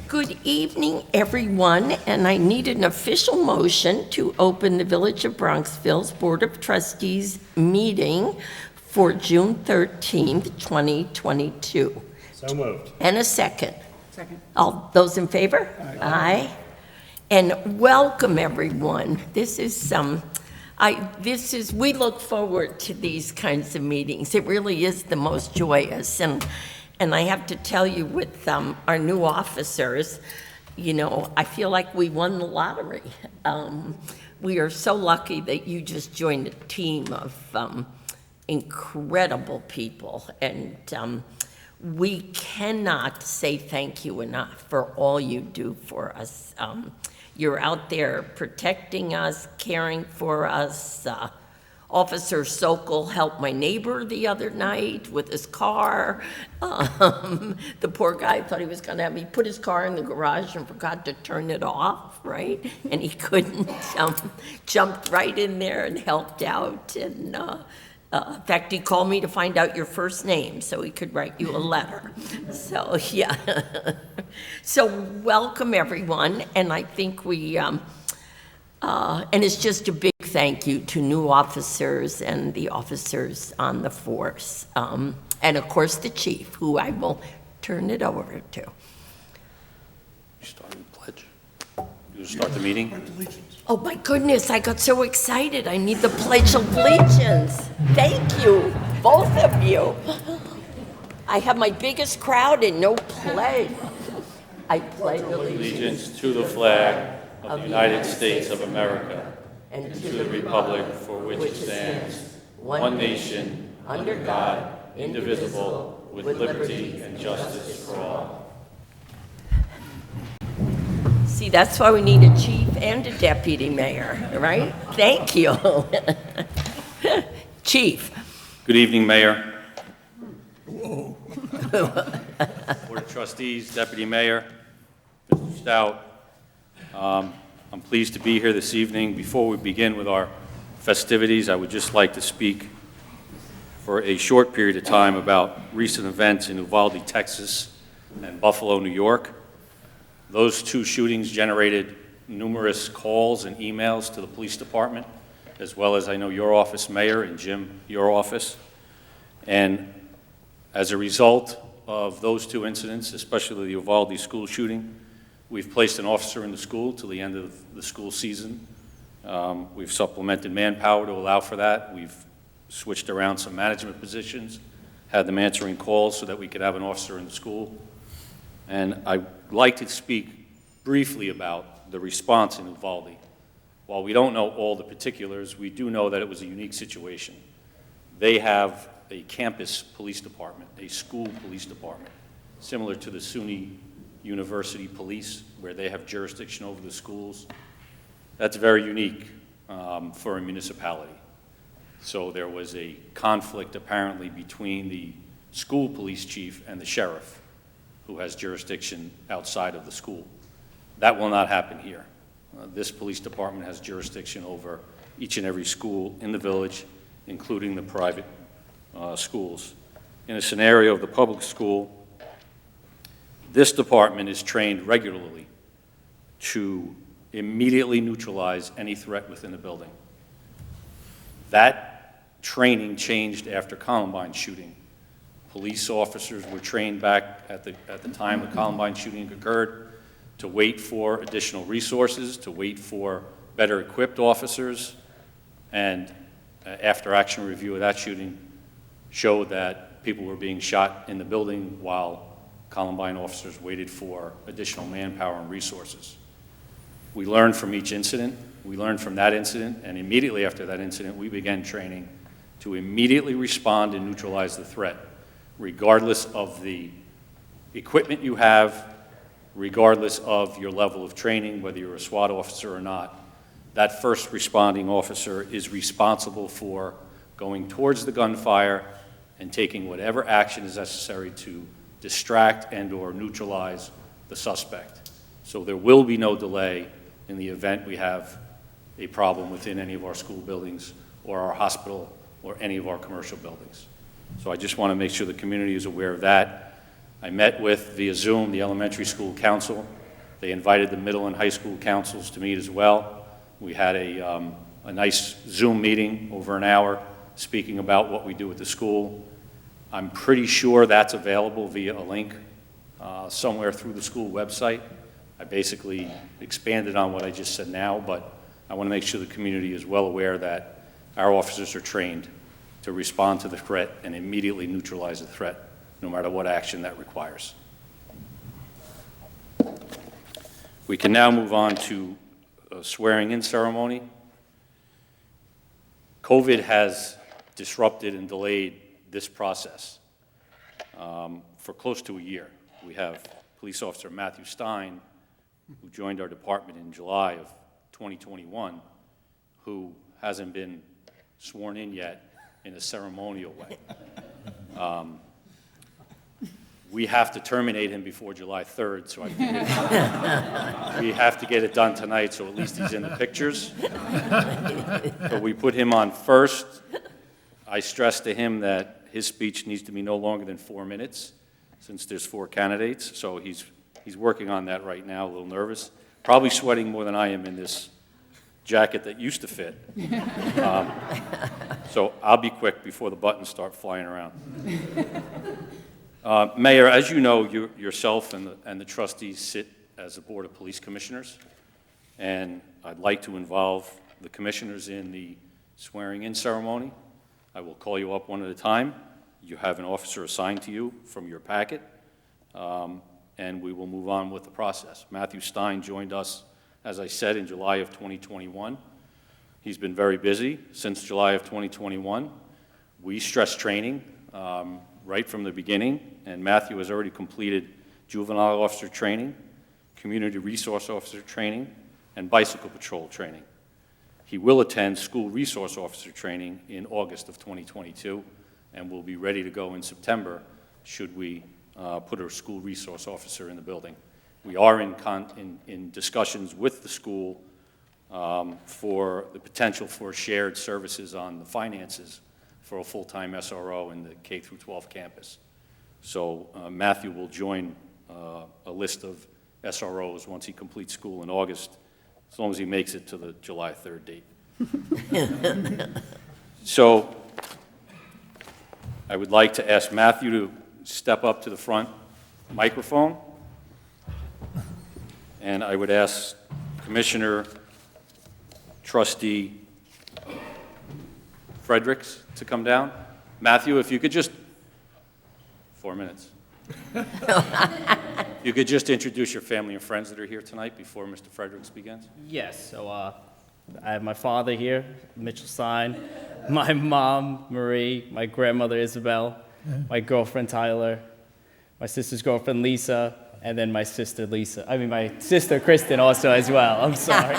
Good evening, everyone, and I need an official motion to open the Village of Bronxville's Board of Trustees meeting for June 13th, 2022. So moved. And a second. Second. All those in favor? Aye. And welcome, everyone. We look forward to these kinds of meetings. It really is the most joyous. And I have to tell you, with our new officers, you know, I feel like we won the lottery. We are so lucky that you just joined a team of incredible people. And we cannot say thank you enough for all you do for us. You're out there protecting us, caring for us. Officer Sokol helped my neighbor the other night with his car. The poor guy thought he was going to have me put his car in the garage and forgot to turn it off, right? And he couldn't. Jumped right in there and helped out. And in fact, he called me to find out your first name so he could write you a letter. So, yeah. So, welcome, everyone. And I think and it's just a big thank you to new officers and the officers on the force. And of course, the chief, who I will turn it over to. You starting the pledge? You start the meeting? Oh my goodness, I got so excited. I need the Pledge of Allegiance. Thank you, both of you. I have my biggest crowd and no pledge. I pledge Allegiance to the flag of the United States of America and to the republic for which it stands, one nation, under God, indivisible, with liberty and justice for all. See, that's why we need a chief and a deputy mayor, right? Thank you. Chief. Good evening, Mayor. Board of Trustees, Deputy Mayor, Mr. Stout. I'm pleased to be here this evening. Before we begin with our festivities, I would just like to speak for a short period of time about recent events in Uvalde, Texas, and Buffalo, New York. Those two shootings generated numerous calls and emails to the police department, as well as I know your office, Mayor, and Jim, your office. And as a result of those two incidents, especially the Uvalde school shooting, we've placed an officer in the school till the end of the school season. We've supplemented manpower to allow for that. We've switched around some management positions, had them answering calls so that we could have an officer in the school. And I'd like to speak briefly about the response in Uvalde. While we don't know all the particulars, we do know that it was a unique situation. They have a campus police department, a school police department, similar to the SUNY University Police, where they have jurisdiction over the schools. That's very unique for a municipality. So there was a conflict apparently between the school police chief and the sheriff, who has jurisdiction outside of the school. That will not happen here. This police department has jurisdiction over each and every school in the village, including the private schools. In a scenario of the public school, this department is trained regularly to immediately neutralize any threat within the building. That training changed after Columbine shooting. Police officers were trained back at the time the Columbine shooting occurred to wait for additional resources, to wait for better equipped officers, and after action review of that shooting showed that people were being shot in the building while Columbine officers waited for additional manpower and resources. We learned from each incident. We learned from that incident, and immediately after that incident, we began training to immediately respond and neutralize the threat, regardless of the equipment you have, regardless of your level of training, whether you're a SWAT officer or not. That first responding officer is responsible for going towards the gunfire and taking whatever action is necessary to distract and or neutralize the suspect. So there will be no delay in the event we have a problem within any of our school buildings or our hospital or any of our commercial buildings. So I just want to make sure the community is aware of that. I met with, via Zoom, the elementary school council. They invited the middle and high school councils to meet as well. We had a nice Zoom meeting over an hour speaking about what we do at the school. I'm pretty sure that's available via a link somewhere through the school website. I basically expanded on what I just said now, but I want to make sure the community is well aware that our officers are trained to respond to the threat and immediately neutralize the threat, no matter what action that requires. We can now move on to a swearing-in ceremony. COVID has disrupted and delayed this process for close to a year. We have Police Officer Matthew Stein, who joined our department in July of 2021, who hasn't been sworn in yet in a ceremonial way. We have to terminate him before July 3rd, so I figured we have to get it done tonight, so at least he's in the pictures. So we put him on first. I stressed to him that his speech needs to be no longer than 4 minutes, since there's 4 candidates, so he's working on that right now, a little nervous. Probably sweating more than I am in this jacket that used to fit. So I'll be quick before the buttons start flying around. Mayor, as you know, yourself and the trustees sit as a board of police commissioners, and I'd like to involve the commissioners in the swearing-in ceremony. I will call you up one at a time. You have an officer assigned to you from your packet, and we will move on with the process. Matthew Stein joined us, as I said, in July of 2021. He's been very busy since July of 2021. We stress training right from the beginning, and Matthew has already completed juvenile officer training, community resource officer training, and bicycle patrol training. He will attend school resource officer training in August of 2022, and will be ready to go in September should we put a school resource officer in the building. We are in discussions with the school for the potential for shared services on the finances for a full-time SRO in the K-12 campus. So Matthew will join a list of SROs once he completes school in August, as long as he makes it to the July 3rd date. So I would like to ask Matthew to step up to the front microphone, and I would ask Commissioner Trustee Fredericks to come down. Matthew, if you could just, 4 minutes. You could just introduce your family and friends that are here tonight before Mr. Fredericks begins. Yes, so I have my father here, Mitchell Stein, my mom, Marie, my grandmother, Isabel, my girlfriend, Tyler, my sister's girlfriend, Lisa, and then my sister, my sister, Kristen, also as well. I'm sorry.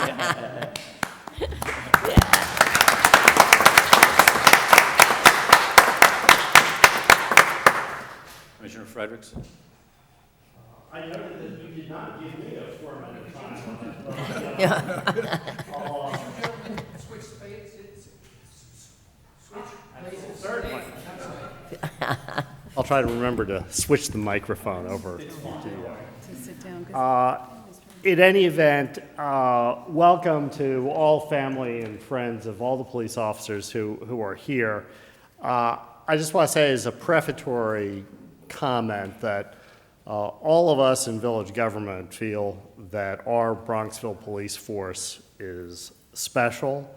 Commissioner Fredericks. I noted that you did not give me a 4-minute time. Switch spaces. Certainly. I'll try to remember to switch the microphone over. In any event, welcome to all family and friends of all the police officers who are here. I just want to say as a prefatory comment that all of us in village government feel that our Bronxville police force is special,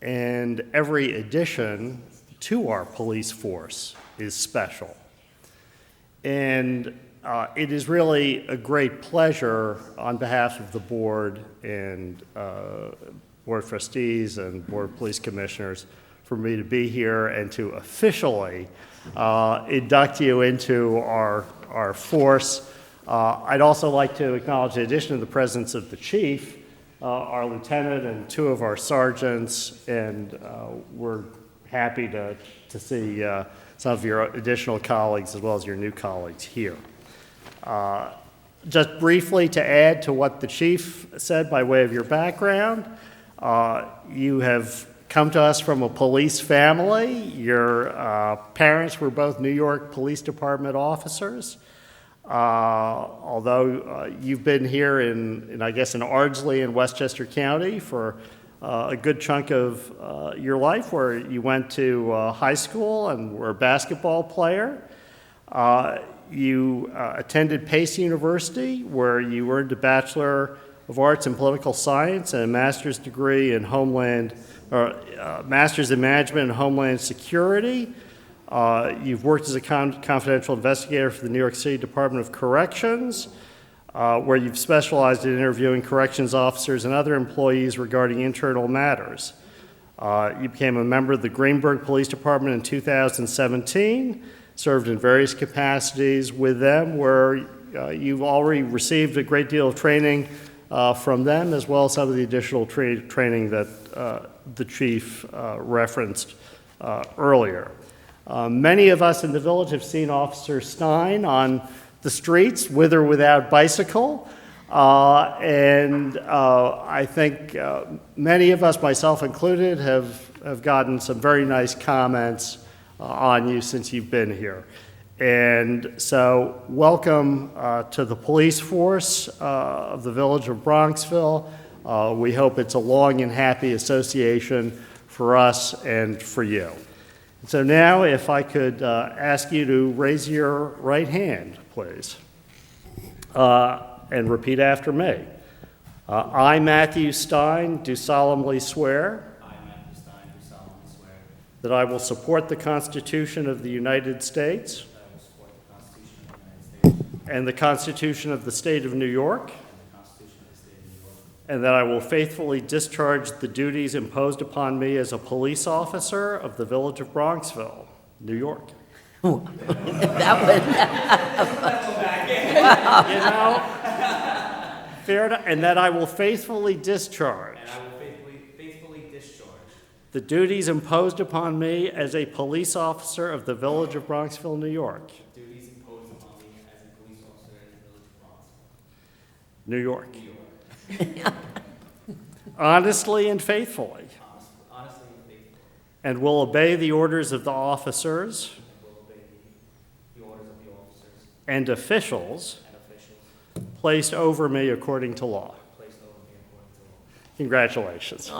and every addition to our police force is special. And it is really a great pleasure on behalf of the board and board of trustees and board of police commissioners for me to be here and to officially induct you into our force. I'd also like to acknowledge, in addition to the presence of the chief, our lieutenant and 2 of our sergeants, and we're happy to see some of your additional colleagues as well as your new colleagues here. Just briefly to add to what the chief said by way of your background, you have come to us from a police family. Your parents were both New York Police Department officers. Although you've been here I guess, in Ardsley and Westchester County for a good chunk of your life, where you went to high school and were a basketball player. You attended Pace University, where you earned a Bachelor of Arts in Political Science and a master's degree in Master's in Management and Homeland Security. You've worked as a confidential investigator for the New York City Department of Corrections, where you've specialized in interviewing corrections officers and other employees regarding internal matters. You became a member of the Greenburgh Police Department in 2017, served in various capacities with them, where you've already received a great deal of training from them, as well as some of the additional training that the chief referenced earlier. Many of us in the village have seen Officer Stein on the streets, with or without bicycle, and I think many of us, myself included, have gotten some very nice comments on you since you've been here. And so welcome to the police force of the village of Bronxville. We hope it's a long and happy association for us and for you. So now, if I could ask you to raise your right hand, please, and repeat after me. I, Matthew Stein, do solemnly swear that I will support the Constitution of the United States and the Constitution of the State of New York, and that I will faithfully discharge the duties imposed upon me as a police officer of the village of Bronxville, New York. That was, Fair enough. And that I will faithfully discharge the duties imposed upon me as a police officer of the village of Bronxville, New York. New York. Honestly and faithfully. And will obey the orders of the officers and officials placed over me according to law. Congratulations.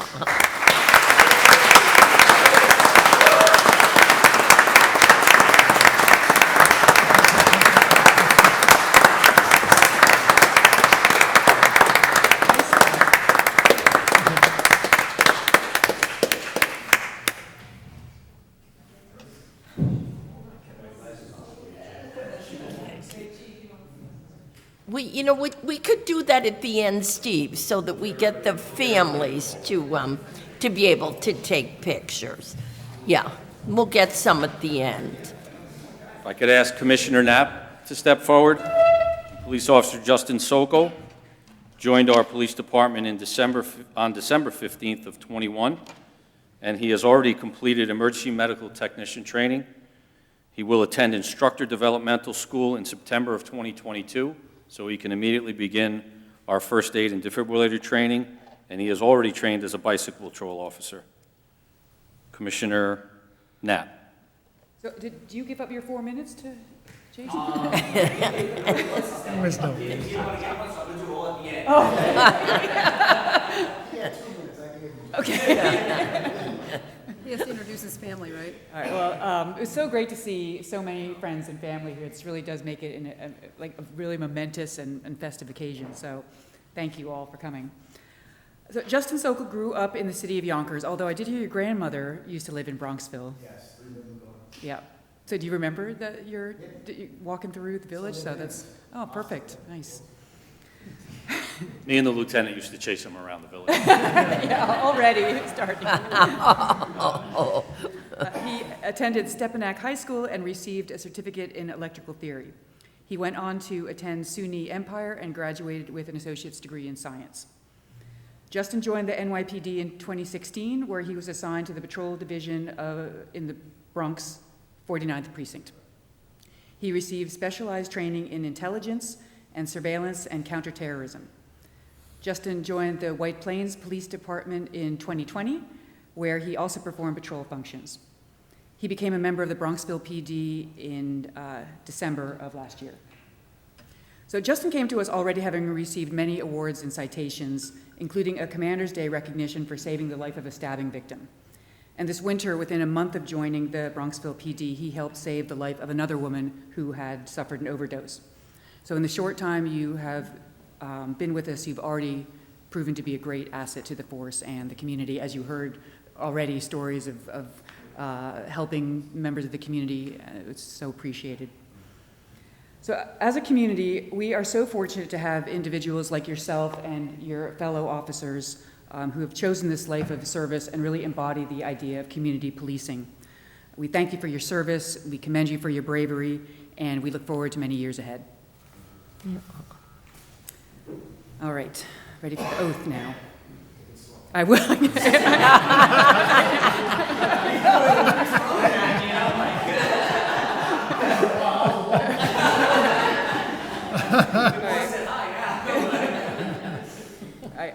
We could do that at the end, Steve, so that we get the families to be able to take pictures. Yeah, we'll get some at the end. If I could ask Commissioner Knapp to step forward. Police Officer Justin Sokol joined our police department on December 15th of 21, and he has already completed emergency medical technician training. He will attend instructor developmental school in September of 2022, so he can immediately begin our first aid and defibrillator training, and he is already trained as a bicycle patrol officer. Commissioner Knapp. So do you give up your 4 minutes to Jason? Wisdom. Okay. He has to introduce his family, right? All right, well, it was so great to see so many friends and family here. It really does make it a really momentous and festive occasion, so thank you all for coming. So Justin Sokol grew up in the city of Yonkers, although I did hear your grandmother used to live in Bronxville. Yes, we live in Bronx. Yeah. So do you remember that you're walking through the village? So that's, oh, perfect, nice. Me and the lieutenant used to chase him around the village. Yeah, already starting. He attended Stepanak High School and received a certificate in electrical theory. He went on to attend SUNY Empire and graduated with an associate's degree in science. Justin joined the NYPD in 2016, where he was assigned to the patrol division in the Bronx 49th Precinct. He received specialized training in intelligence and surveillance and counterterrorism. Justin joined the White Plains Police Department in 2020, where he also performed patrol functions. He became a member of the Bronxville PD in December of last year. So Justin came to us already having received many awards and citations, including a Commander's Day recognition for saving the life of a stabbing victim. And this winter, within a month of joining the Bronxville PD, he helped save the life of another woman who had suffered an overdose. So in the short time you have been with us, you've already proven to be a great asset to the force and the community. As you heard already, stories of helping members of the community, it's so appreciated. So as a community, we are so fortunate to have individuals like yourself and your fellow officers who have chosen this life of service and really embody the idea of community policing. We thank you for your service, we commend you for your bravery, and we look forward to many years ahead. All right, ready for the oath now. I will.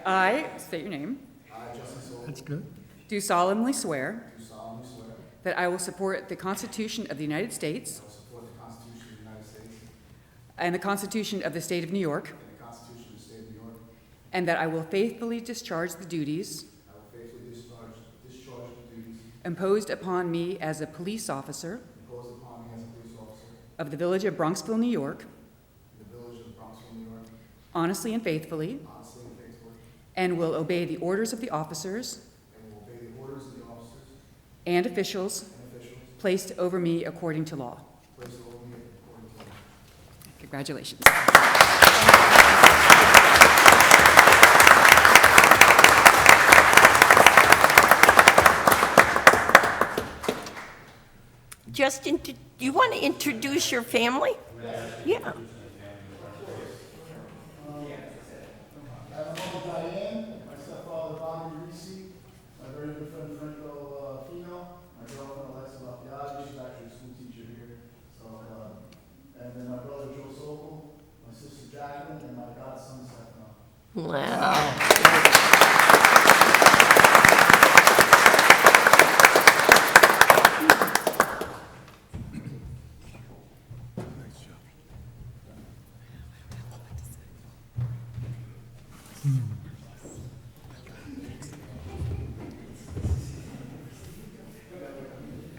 I state your name. That's good. Do solemnly swear. That I will support the Constitution of the United States. And the Constitution of the State of New York. And that I will faithfully discharge the duties. Imposed upon me as a police officer. Of the Village of Bronxville, New York. Honestly and faithfully. And will obey the orders of the officers. And officials. Placed over me according to law. Congratulations. Justin, do you want to introduce your family? Yeah. I have a mom, Diane, my stepfather, Bobby Reese, my very good friend, Franco Fino, my girlfriend, Alexa Lafayette, she's actually a school teacher here. So, and then my brother, Joe Sokol, my sister, Jacqueline, and my godson, Stefano. Wow.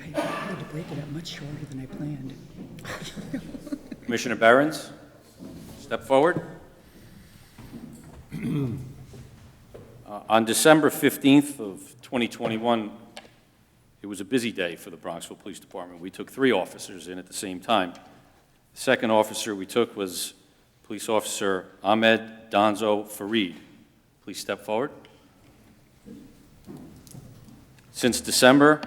I had to break it up much shorter than I planned. Commissioner Behrens, step forward. On December 15th of 2021, it was a busy day for the Bronxville Police Department. We took 3 officers in at the same time. The second officer we took was Police Officer Ahmed Donzo Farid. Please step forward. Since December,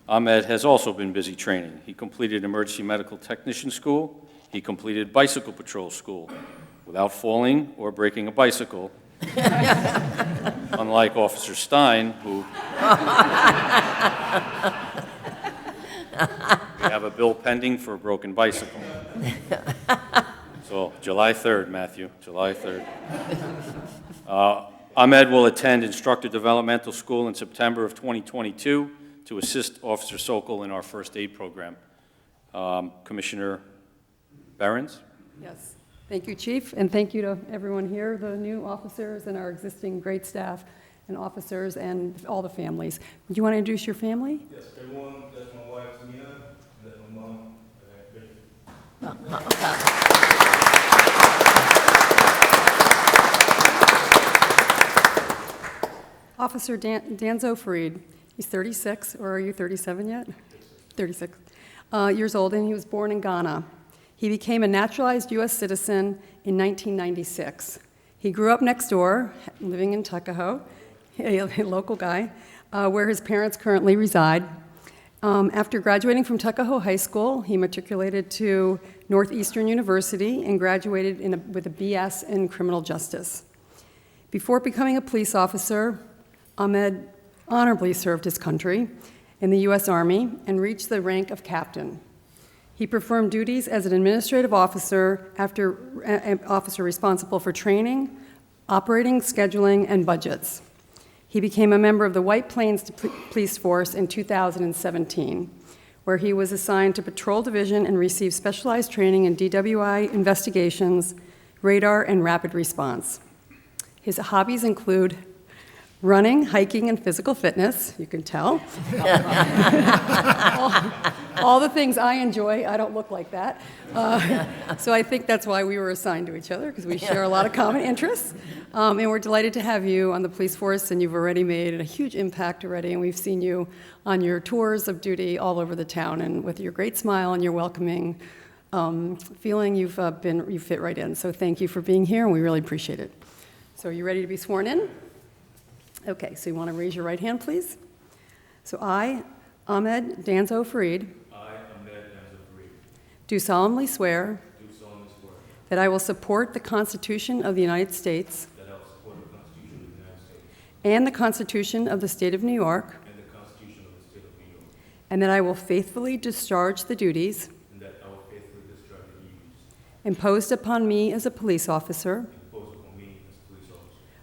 Ahmed has also been busy training. He completed emergency medical technician school. He completed bicycle patrol school without falling or breaking a bicycle, unlike Officer Stein, who we have a bill pending for a broken bicycle. So July 3rd, Matthew, July 3rd. Ahmed will attend instructor developmental school in September of 2022 to assist Officer Sokol in our first aid program. Commissioner Behrens? Yes. Thank you, Chief, and thank you to everyone here, the new officers and our existing great staff and officers and all the families. Do you want to introduce your family? Yes, everyone, that's my wife, Tamina, and that's my mom, Vicky. Officer Danzo Farid. He's 36, or are you 37 yet? 36 years old, and he was born in Ghana. He became a naturalized U.S. citizen in 1996. He grew up next door, living in Tuckahoe, a local guy, where his parents currently reside. After graduating from Tuckahoe High School, he matriculated to Northeastern University and graduated with a BS in criminal justice. Before becoming a police officer, Ahmed honorably served his country in the U.S. Army and reached the rank of captain. He performed duties as an administrative officer, officer responsible for training, operating, scheduling, and budgets. He became a member of the White Plains Police Force in 2017, where he was assigned to Patrol Division and received specialized training in DWI investigations, radar, and rapid response. His hobbies include running, hiking, and physical fitness, you can tell. all the things I enjoy. I don't look like that. So I think that's why we were assigned to each other, because we share a lot of common interests. And we're delighted to have you on the police force, and you've already made a huge impact already, and we've seen you on your tours of duty all over the town, and with your great smile and your welcoming feeling, you fit right in. So thank you for being here, and we really appreciate it. So are you ready to be sworn in? Okay, so you want to raise your right hand, please? So I, Ahmed Danzo Fareed, do solemnly swear that I will support the Constitution of the United States and the Constitution of the State of New York, and that I will faithfully discharge the duties imposed upon me as a police officer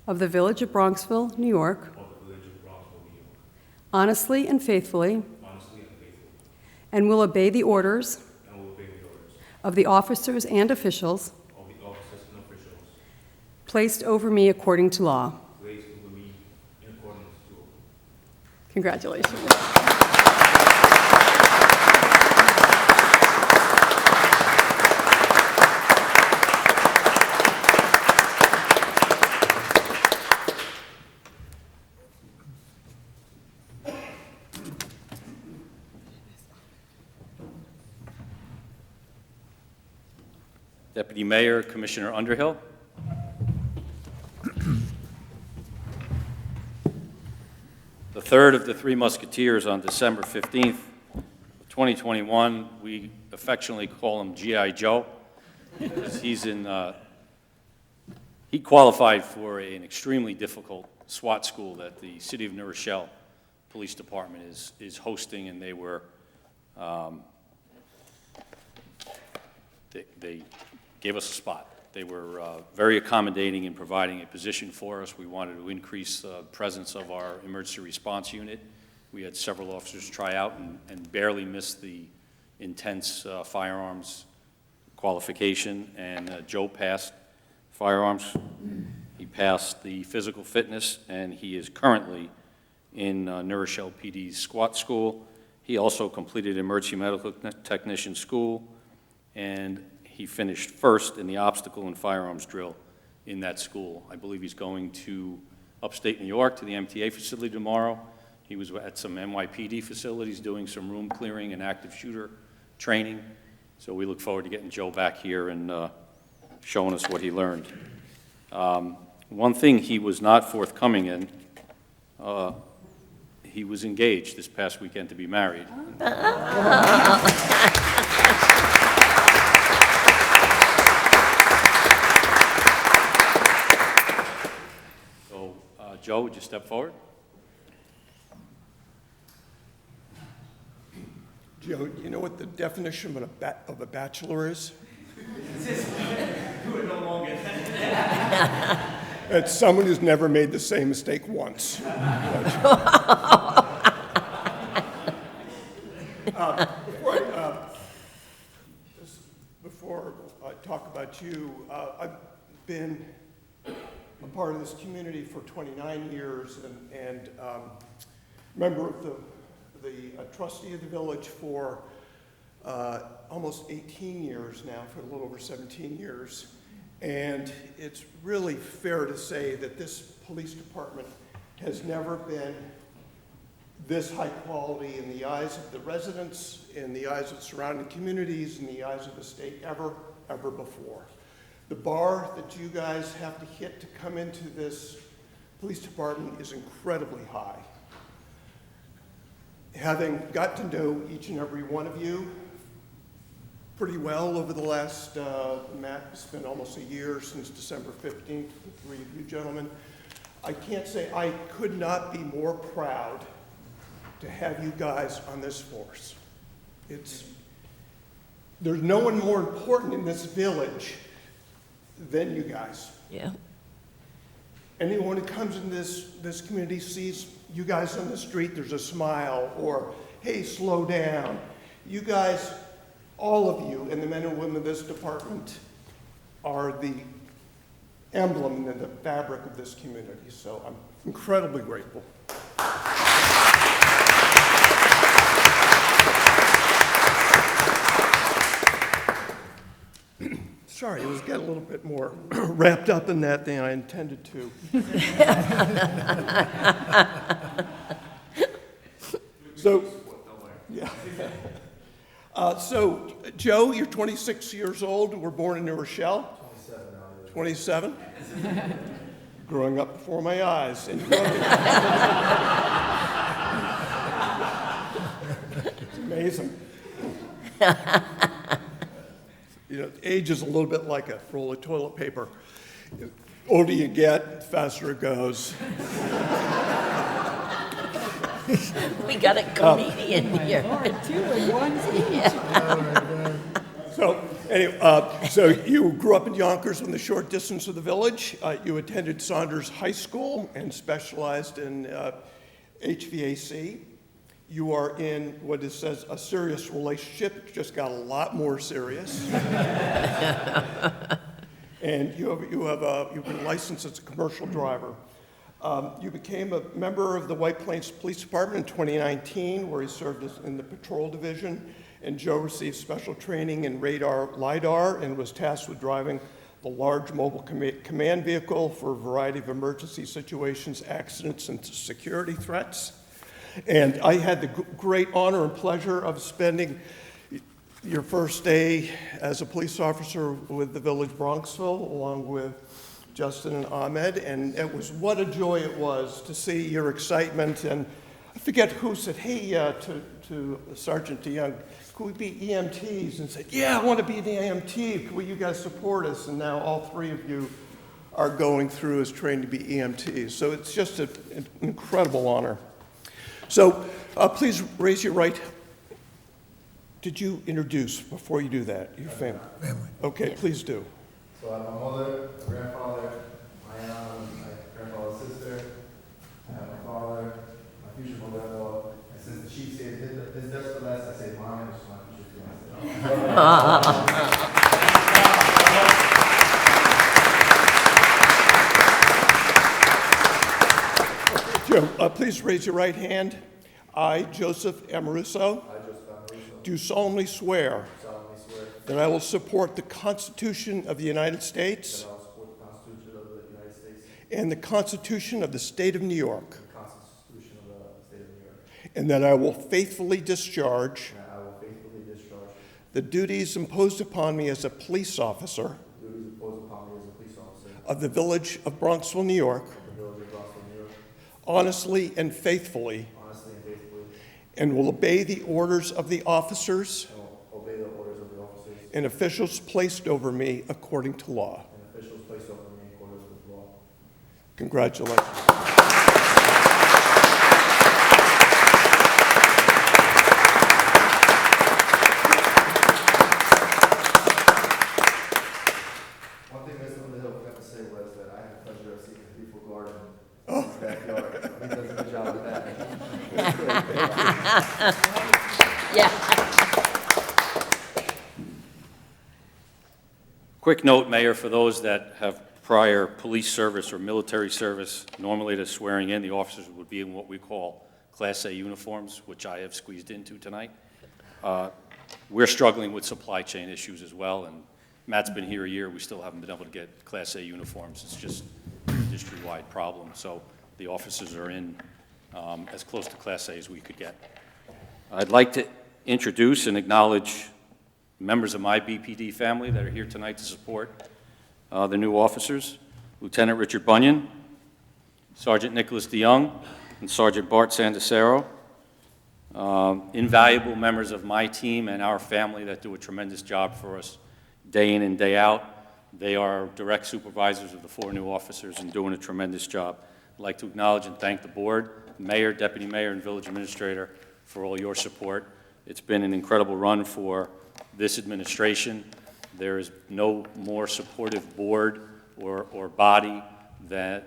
of the Village of Bronxville, New York, honestly and faithfully, and will obey the orders of the officers and officials placed over me according to law. Congratulations. Deputy Mayor, Commissioner Underhill. The third of the Three Musketeers on December 15th, 2021, we affectionately call him G.I. Joe, because he qualified for an extremely difficult SWAT school that the City of New Rochelle Police Department is hosting, and they were, they gave us a spot. They were very accommodating in providing a position for us. We wanted to increase the presence of our emergency response unit. We had several officers try out and barely missed the intense firearms qualification, and Joe passed firearms. He passed the physical fitness, and he is currently in New Rochelle PD's SWAT school. He also completed emergency medical technician school, and he finished first in the obstacle and firearms drill in that school. I believe he's going to upstate New York to the MTA facility tomorrow. He was at some NYPD facilities doing some room clearing and active shooter training. So we look forward to getting Joe back here and showing us what he learned. One thing he was not forthcoming in, he was engaged this past weekend to be married. Joe, would you step forward? Joe, do you know what the definition of a bachelor is? It's someone who's never made the same mistake once. Before I talk about you, I've been a part of this community for 29 years and member of the trustee of the village for almost 18 years now, for a little over 17 years. And it's really fair to say that this police department has never been this high quality in the eyes of the residents, in the eyes of surrounding communities, in the eyes of the state ever before. The bar that you guys have to hit to come into this police department is incredibly high. Having got to know each and every one of you pretty well over the last, Matt, it's been almost a year since December 15th, the three of you gentlemen, I can't say I could not be more proud to have you guys on this force. There's no one more important in this village than you guys. Yeah. Anyone who comes in this community sees you guys on the street, there's a smile, or, hey, slow down. You guys, all of you, and the men and women of this department are the emblem and the fabric of this community. So I'm incredibly grateful. Sorry, it was getting a little bit more wrapped up in that than I intended to. So, yeah. So, Joe, you're 26 years old. We're born in New Rochelle. 27. Growing up before my eyes. And it's amazing. You know, age is a little bit like a roll of toilet paper. The older you get, the faster it goes. We got a comedian here. Two in one speech. So, anyway, so you grew up in Yonkers within the short distance of the village. You attended Saunders High School and specialized in HVAC. You are in what it says a serious relationship. It just got a lot more serious. And you've been licensed as a commercial driver. You became a member of the White Plains Police Department in 2019, where he served in the patrol division. And Joe received special training in radar LiDAR and was tasked with driving the large mobile command vehicle for a variety of emergency situations, accidents, and security threats. And I had the great honor and pleasure of spending your first day as a police officer with the village Bronxville, along with Justin and Ahmed, and it was what a joy it was to see your excitement. And I forget who said, hey, to Sergeant DeYoung, could we be EMTs? And said, yeah, I want to be the EMT. Will you guys support us? And now all three of you are going through as trained to be EMTs. So it's just an incredible honor. So please raise your right. Did you introduce, before you do that, your family? Family. Okay, please do. So I have my mother, my grandfather, my grandfather's sister. I have my father, my future mother-in-law. And since the chief said his death's the last, I say mine, which is my future fiancé. Joe, please raise your right hand. I, Joseph Amoruso, do solemnly swear that I will support the Constitution of the United States and the Constitution of the State of New York, and that I will faithfully discharge the duties imposed upon me as a police officer of the village of Bronxville, New York, honestly and faithfully, and will obey the orders of the officers and officials placed over me according to law. Congratulations. One thing Mr. Underhill forgot to say was that I had the pleasure of seeing his beautiful garden in his backyard. He does a good job with that. Yeah. Quick note, Mayor, for those that have prior police service or military service, normally the swearing in, the officers would be in what we call Class A uniforms, which I have squeezed into tonight. We're struggling with supply chain issues as well, and Matt's been here a year. We still haven't been able to get Class A uniforms. It's just an industry-wide problem. So the officers are in as close to Class A as we could get. I'd like to introduce and acknowledge members of my BPD family that are here tonight to support the new officers. Lieutenant Richard Bunyan, Sergeant Nicholas DeYoung, and Sergeant Bart Sandacero. Invaluable members of my team and our family that do a tremendous job for us day in and day out. They are direct supervisors of the 4 new officers and doing a tremendous job. I'd like to acknowledge and thank the board, mayor, deputy mayor, and village administrator for all your support. It's been an incredible run for this administration. There is no more supportive board or body than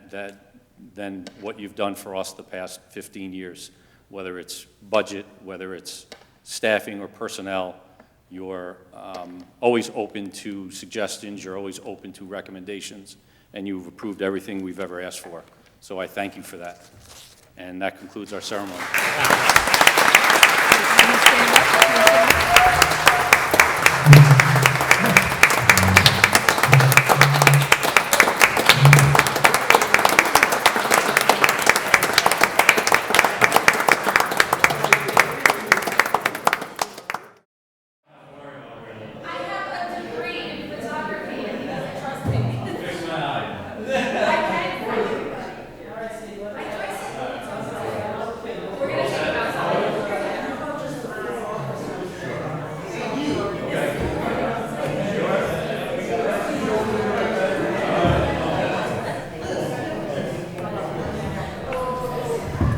what you've done for us the past 15 years, whether it's budget, whether it's staffing or personnel, you're always open to suggestions, you're always open to recommendations, and you've approved everything we've ever asked for. So I thank you for that. And that concludes our ceremony.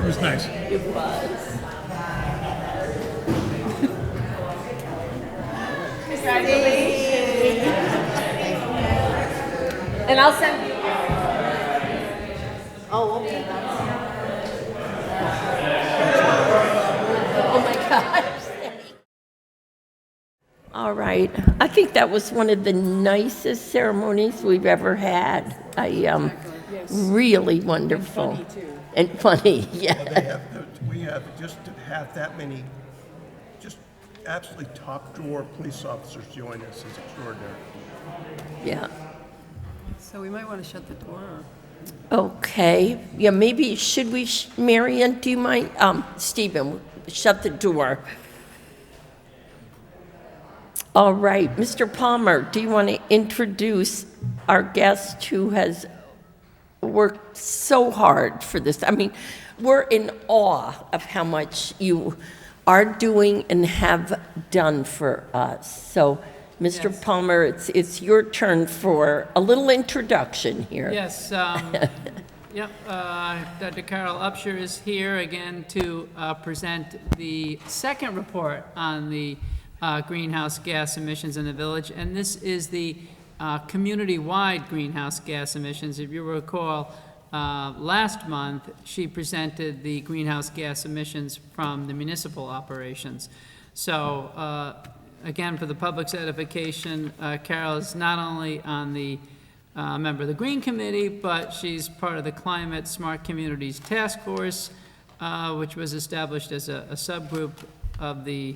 It was nice. It was. And I'll send you. Oh, okay. Oh my gosh. All right. I think that was one of the nicest ceremonies we've ever had. Really wonderful. And funny, too. And funny, yeah. We have, just to have that many, just absolutely top-drawer police officers join us is extraordinary. Yeah. So we might want to shut the door. Okay. Yeah, maybe, should we, Marion, do you mind? Stephen, shut the door. All right. Mr. Palmer, do you want to introduce our guest who has worked so hard for this? I mean, we're in awe of how much you are doing and have done for us. So, Mr. Yes. Palmer, it's your turn for a little introduction here. Yes, Dr. Carol Upshur is here again to present the second report on the greenhouse gas emissions in the village, and this is the community-wide greenhouse gas emissions. If you recall, last month she presented the greenhouse gas emissions from the municipal operations. So again, for the public's edification, Carol is not only on the member of the Green Committee, but she's part of the Climate Smart Communities Task Force, which was established as a subgroup of the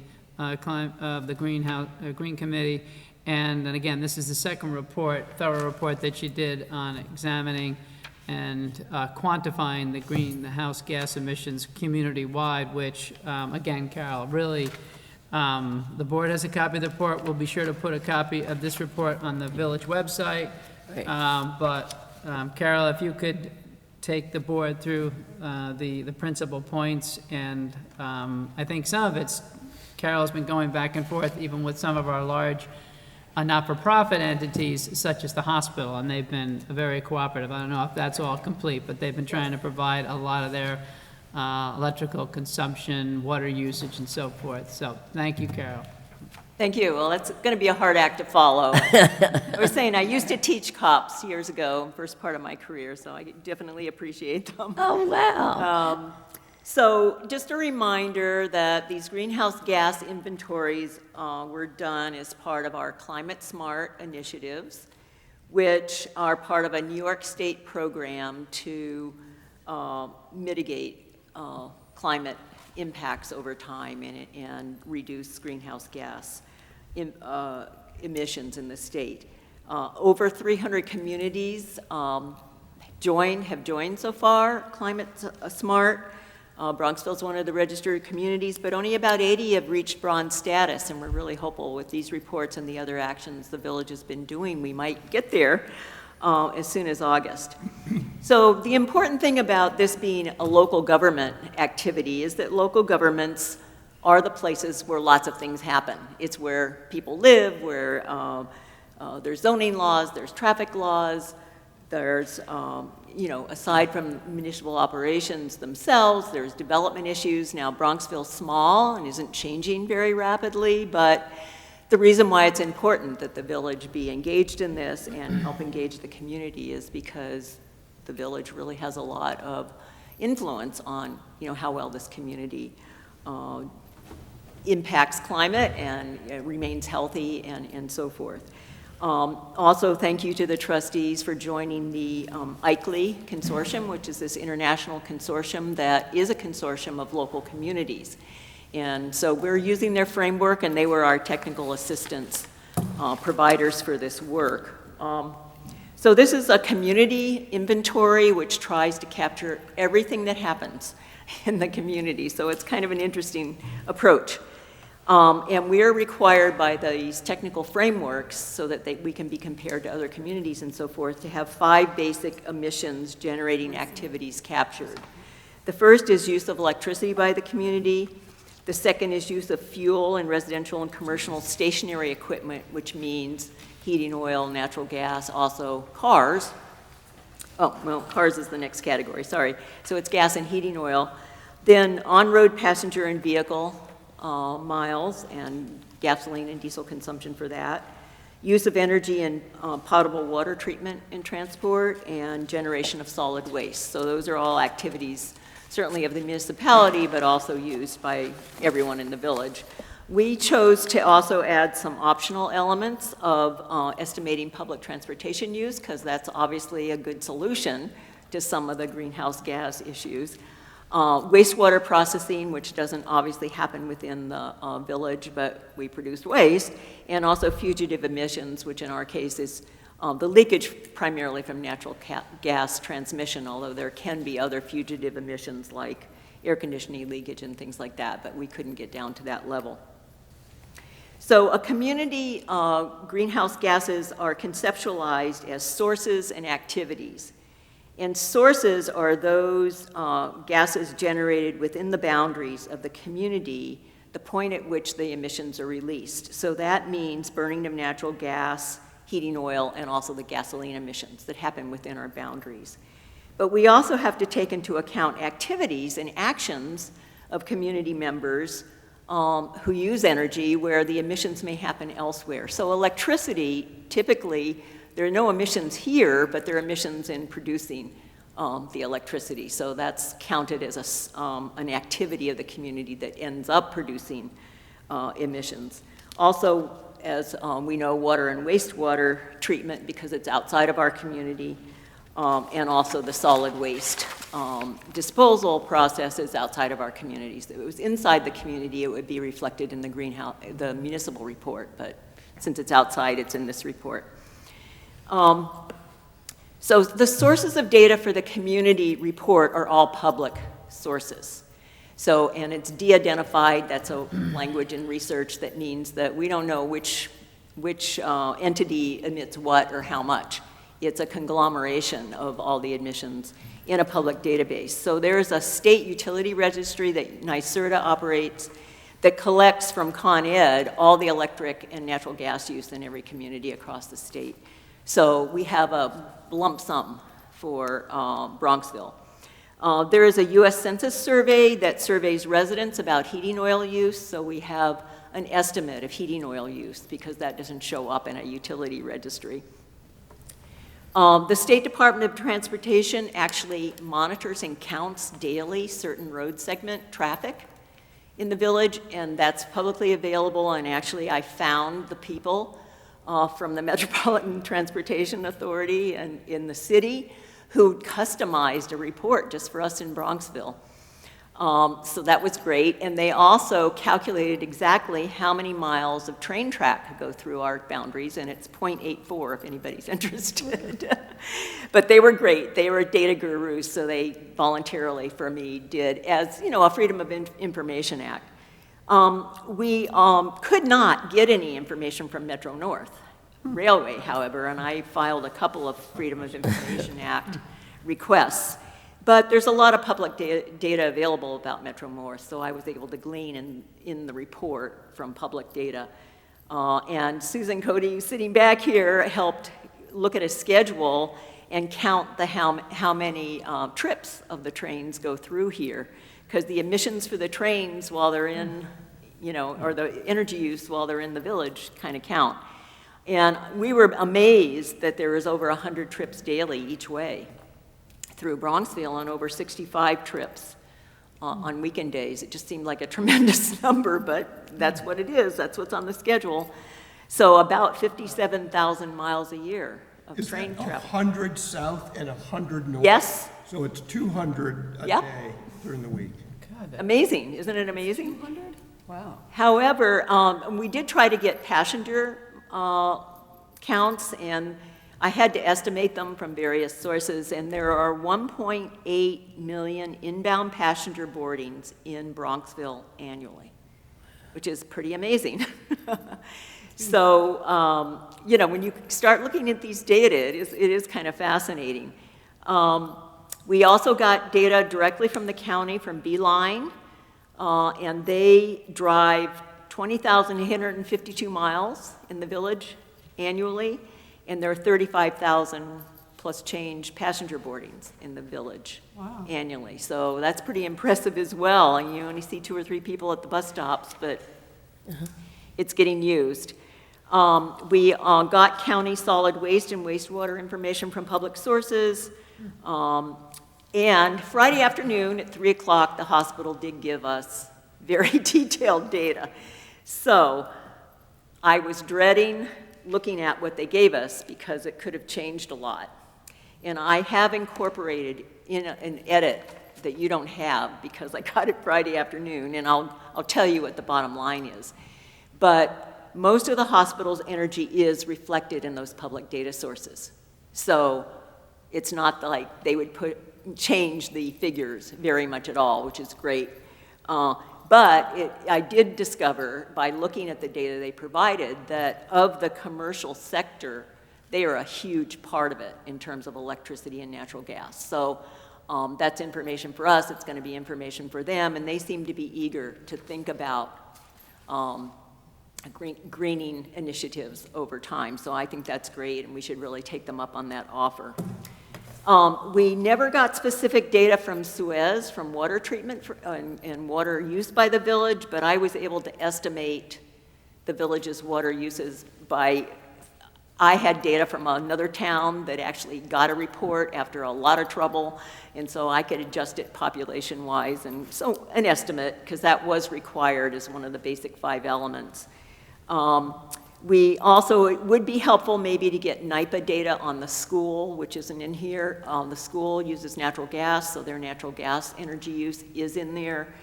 Green Committee. And again, this is the second report, thorough report that she did on examining and quantifying the greenhouse gas emissions community-wide, which, again, Carol, really, the board has a copy of the report. We'll be sure to put a copy of this report on the village website. Right. Carol, if you could take the board through the principal points, and I think some of it's, Carol's been going back and forth even with some of our large not-for-profit entities such as the hospital, and they've been very cooperative. I don't know if that's all complete, but they've been trying to provide a lot of their electrical consumption, water usage, and so forth. So thank you, Carol. Thank you. Well, that's going to be a hard act to follow. I was saying I used to teach cops years ago, first part of my career, so I definitely appreciate them. Oh, wow. So just a reminder that these greenhouse gas inventories were done as part of our Climate Smart initiatives, which are part of a New York State program to mitigate climate impacts over time and reduce greenhouse gas emissions in the state. Over 300 communities have joined so far, Climate Smart. Bronxville is one of the registered communities, but only about 80 have reached bronze status, and we're really hopeful with these reports and the other actions the village has been doing, we might get there as soon as August. So the important thing about this being a local government activity is that local governments are the places where lots of things happen. It's where people live, where there's zoning laws, there's traffic laws, there's, aside from municipal operations themselves, there's development issues. Now, Bronxville's small and isn't changing very rapidly, but the reason why it's important that the village be engaged in this and help engage the community is because the village really has a lot of influence on, how well this community impacts climate and remains healthy and so forth. Also, thank you to the trustees for joining the ICLEI consortium, which is this international consortium that is a consortium of local communities. And so we're using their framework, and they were our technical assistance providers for this work. So this is a community inventory which tries to capture everything that happens in the community. So it's kind of an interesting approach. And we are required by these technical frameworks so that we can be compared to other communities and so forth to have 5 basic emissions generating activities captured. The first is use of electricity by the community. The second is use of fuel in residential and commercial stationary equipment, which means heating oil, natural gas, also cars. Oh, well, cars is the next category, sorry. So it's gas and heating oil. Then on-road passenger and vehicle miles and gasoline and diesel consumption for that. Use of energy and potable water treatment in transport, and generation of solid waste. So those are all activities certainly of the municipality, but also used by everyone in the village. We chose to also add some optional elements of estimating public transportation use, because that's obviously a good solution to some of the greenhouse gas issues. Wastewater processing, which doesn't obviously happen within the village, but we produce waste, and also fugitive emissions, which in our case is the leakage primarily from natural gas transmission, although there can be other fugitive emissions like air conditioning leakage and things like that, but we couldn't get down to that level. So a community greenhouse gases are conceptualized as sources and activities. And sources are those gases generated within the boundaries of the community, the point at which the emissions are released. So that means burning of natural gas, heating oil, and also the gasoline emissions that happen within our boundaries. But we also have to take into account activities and actions of community members who use energy where the emissions may happen elsewhere. So electricity, typically, there are no emissions here, but there are emissions in producing the electricity. So that's counted as an activity of the community that ends up producing emissions. Also, as we know, water and wastewater treatment, because it's outside of our community, and also the solid waste disposal process is outside of our communities. If it was inside the community, it would be reflected in the municipal report, but since it's outside, it's in this report. So the sources of data for the community report are all public sources. So, and it's de-identified, that's a language in research that means that we don't know which entity emits what or how much. It's a conglomeration of all the emissions in a public database. So there's a state utility registry that NYSERDA operates that collects from Con Ed all the electric and natural gas use in every community across the state. So we have a lump sum for Bronxville. There is a U.S. Census survey that surveys residents about heating oil use, so we have an estimate of heating oil use because that doesn't show up in a utility registry. The State Department of Transportation actually monitors and counts daily certain road segment traffic in the village, and that's publicly available, and actually I found the people from the Metropolitan Transportation Authority and in the city who customized a report just for us in Bronxville. So that was great, and they also calculated exactly how many miles of train track go through our boundaries, and it's 0.84 if anybody's interested. But they were great. They were data gurus, so they voluntarily, for me, did, as you know, a Freedom of Information Act. We could not get any information from Metro North Railway, however, and I filed a couple of Freedom of Information Act requests. But there's a lot of public data available about Metro North, so I was able to glean in the report from public data. And Susan Cody, sitting back here, helped look at a schedule and count how many trips of the trains go through here, because the emissions for the trains while they're in, you know, or the energy use while they're in the village kind of count. And we were amazed that there was over 100 trips daily each way through Bronxville and over 65 trips on weekend days. It just seemed like a tremendous number, but that's what it is. That's what's on the schedule. So about 57,000 miles a year of Is train that travel. 100 south and 100 north? Yes. So it's 200 a Yep. day during the week. Amazing, isn't it amazing? 200? Wow. However, we did try to get passenger counts, and I had to estimate them from various sources, and there are 1.8 million inbound passenger boardings in Bronxville annually, which is pretty amazing. So, you know, when you start looking at these data, it is kind of fascinating. We also got data directly from the county, from Beeline, and they drive 20,852 miles in the village annually, and there are 35,000 plus change passenger boardings in the village annually. So that's pretty impressive as well. And you only see 2 or 3 people at the bus stops, but it's getting used. We got county solid waste and wastewater information from public sources. And Friday afternoon at 3 o'clock, the hospital did give us very detailed data. So I was dreading looking at what they gave us because it could have changed a lot. And I have incorporated in an edit that you don't have because I got it Friday afternoon, and I'll tell you what the bottom line is. But most of the hospital's energy is reflected in those public data sources. So it's not like they would change the figures very much at all, which is great. But I did discover, by looking at the data they provided, that of the commercial sector, they are a huge part of it in terms of electricity and natural gas. So that's information for us, it's going to be information for them, and they seem to be eager to think about greening initiatives over time. So I think that's great, and we should really take them up on that offer. We never got specific data from Suez, from water treatment and water use by the village, but I was able to estimate the village's water uses by, I had data from another town that actually got a report after a lot of trouble, and so I could adjust it population-wise, and so an estimate, because that was required as one of the basic 5 elements. We also, it would be helpful maybe to get NIPA data on the school, which isn't in here. The school uses natural gas, so their natural gas energy use is in there.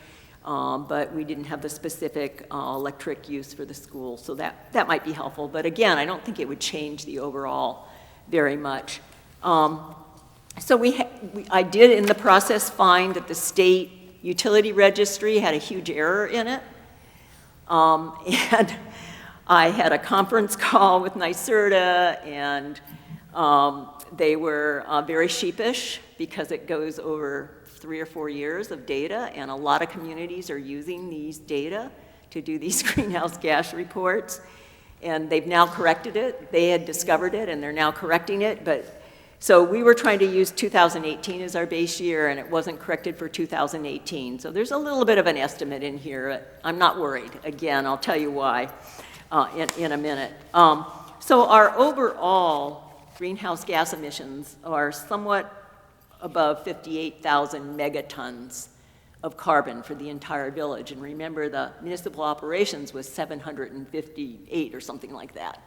But we didn't have the specific electric use for the school, so that might be helpful. But again, I don't think it would change the overall very much. So I did in the process find that the state utility registry had a huge error in it. And I had a conference call with NYSERDA, and they were very sheepish because it goes over 3 or 4 years of data, and a lot of communities are using these data to do these greenhouse gas reports, and they've now corrected it. They had discovered it, and they're now correcting it, but so we were trying to use 2018 as our base year, and it wasn't corrected for 2018. So there's a little bit of an estimate in here. I'm not worried. Again, I'll tell you why in a minute. So our overall greenhouse gas emissions are somewhat above 58,000 megatons of carbon for the entire village. And remember, the municipal operations was 758 or something like that.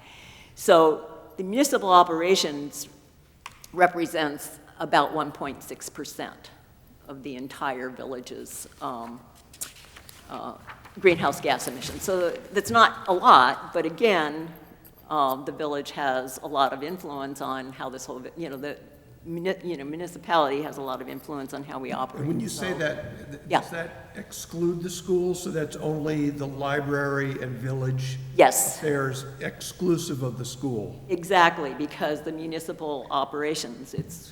So the municipal operations represents about 1.6% of the entire village's greenhouse gas emissions. So that's not a lot, but again, the village has a lot of influence on how this whole, municipality has a lot of influence on how we operate. And when you say that, does that exclude the schools? So that's only the library and village affairs exclusive of the school? Exactly, because the municipal operations, it's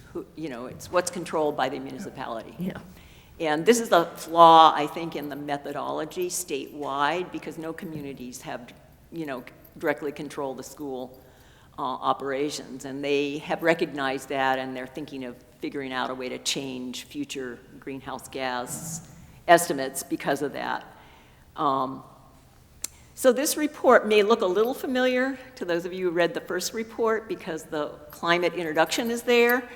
what's controlled by the municipality. Yeah. And this is a flaw, I think, in the methodology statewide, because no communities have, directly control the school operations, and they have recognized that, and they're thinking of figuring out a way to change future greenhouse gas estimates because of that. So this report may look a little familiar to those of you who read the first report because the climate introduction is there,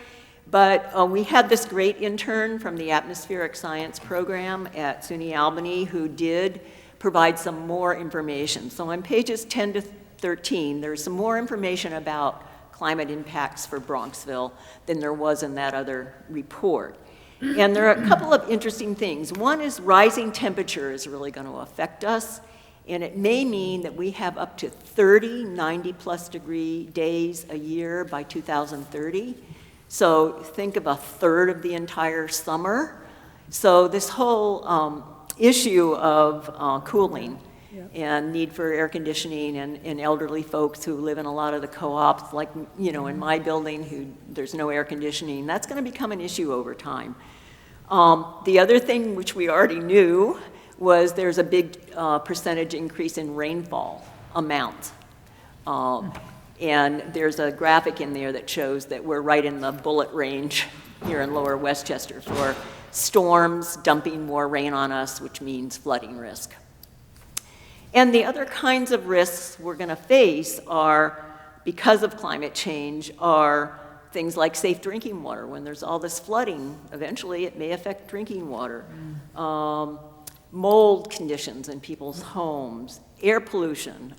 But we had this great intern from the atmospheric science program at SUNY Albany who did provide some more information. So on pages 10 to 13, there's some more information about climate impacts for Bronxville than there was in that other report. And there are a couple of interesting things. One is rising temperature is really going to affect us, and it may mean that we have up to 30 90-plus degree days a year by 2030. So think of a third of the entire summer. So this whole issue of cooling and need for air conditioning and elderly folks who live in a lot of the co-ops, like, you know, in my building, there's no air conditioning, that's going to become an issue over time. The other thing which we already knew was there's a big percentage increase in rainfall amount. And there's a graphic in there that shows that we're right in the bullet range here in Lower Westchester for storms dumping more rain on us, which means flooding risk. And the other kinds of risks we're going to face are, because of climate change, are things like safe drinking water. When there's all this flooding, eventually it may affect drinking water. Mold conditions in people's homes, air pollution,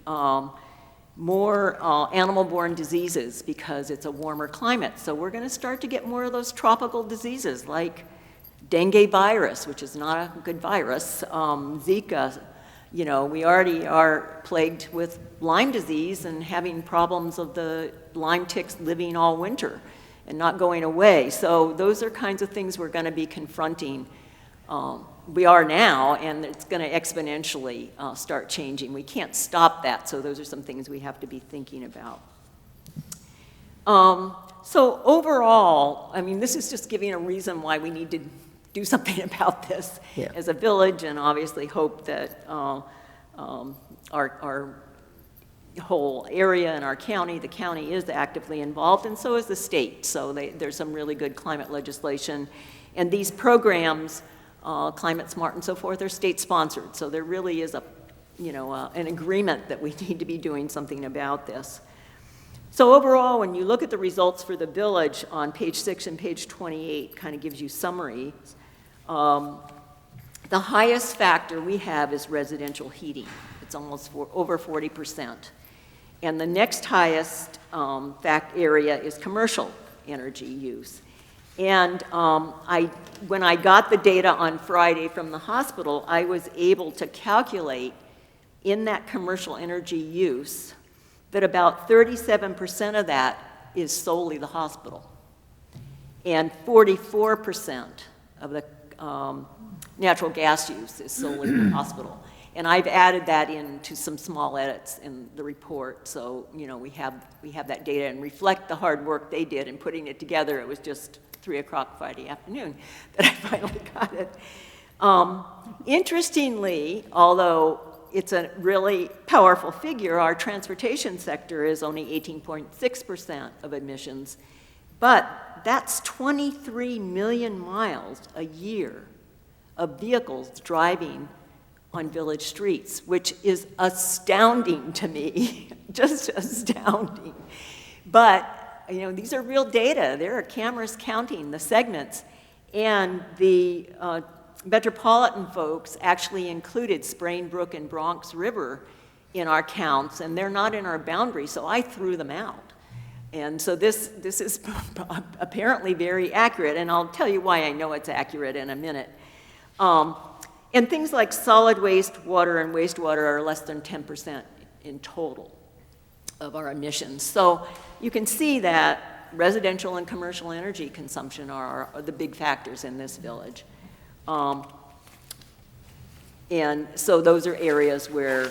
more animal-borne diseases because it's a warmer climate. So we're going to start to get more of those tropical diseases like dengue virus, which is not a good virus, Zika. You know, we already are plagued with Lyme disease and having problems of the Lyme ticks living all winter and not going away. So those are kinds of things we're going to be confronting. We are now, and it's going to exponentially start changing. We can't stop that, so those are some things we have to be thinking about. So overall, I mean, this is just giving a reason why we need to do something about this as a village, and obviously hope that our whole area and our county, the county is actively involved, and so is the state. So there's some really good climate legislation. And these programs, Climate Smart and so forth, are state-sponsored. So there really is an agreement that we need to be doing something about this. So overall, when you look at the results for the village on page 6 and page 28, kind of gives you summary. The highest factor we have is residential heating. It's almost over 40%. And the next highest area is commercial energy use. And when I got the data on Friday from the hospital, I was able to calculate in that commercial energy use that about 37% of that is solely the hospital. And 44% of the natural gas use is solely the hospital. And I've added that into some small edits in the report. So, you know, we have that data and reflect the hard work they did in putting it together. It was just 3 o'clock Friday afternoon that I finally got it. Interestingly, although it's a really powerful figure, our transportation sector is only 18.6% of emissions, but that's 23 million miles a year of vehicles driving on village streets, which is astounding to me, just astounding. But you know, these are real data. There are cameras counting the segments. And the metropolitan folks actually included Sprain Brook and Bronx River in our counts, and they're not in our boundary, so I threw them out. And so this is apparently very accurate, and I'll tell you why I know it's accurate in a minute. And things like solid waste, water, and wastewater are less than 10% in total of our emissions. So you can see that residential and commercial energy consumption are the big factors in this village. And so those are areas where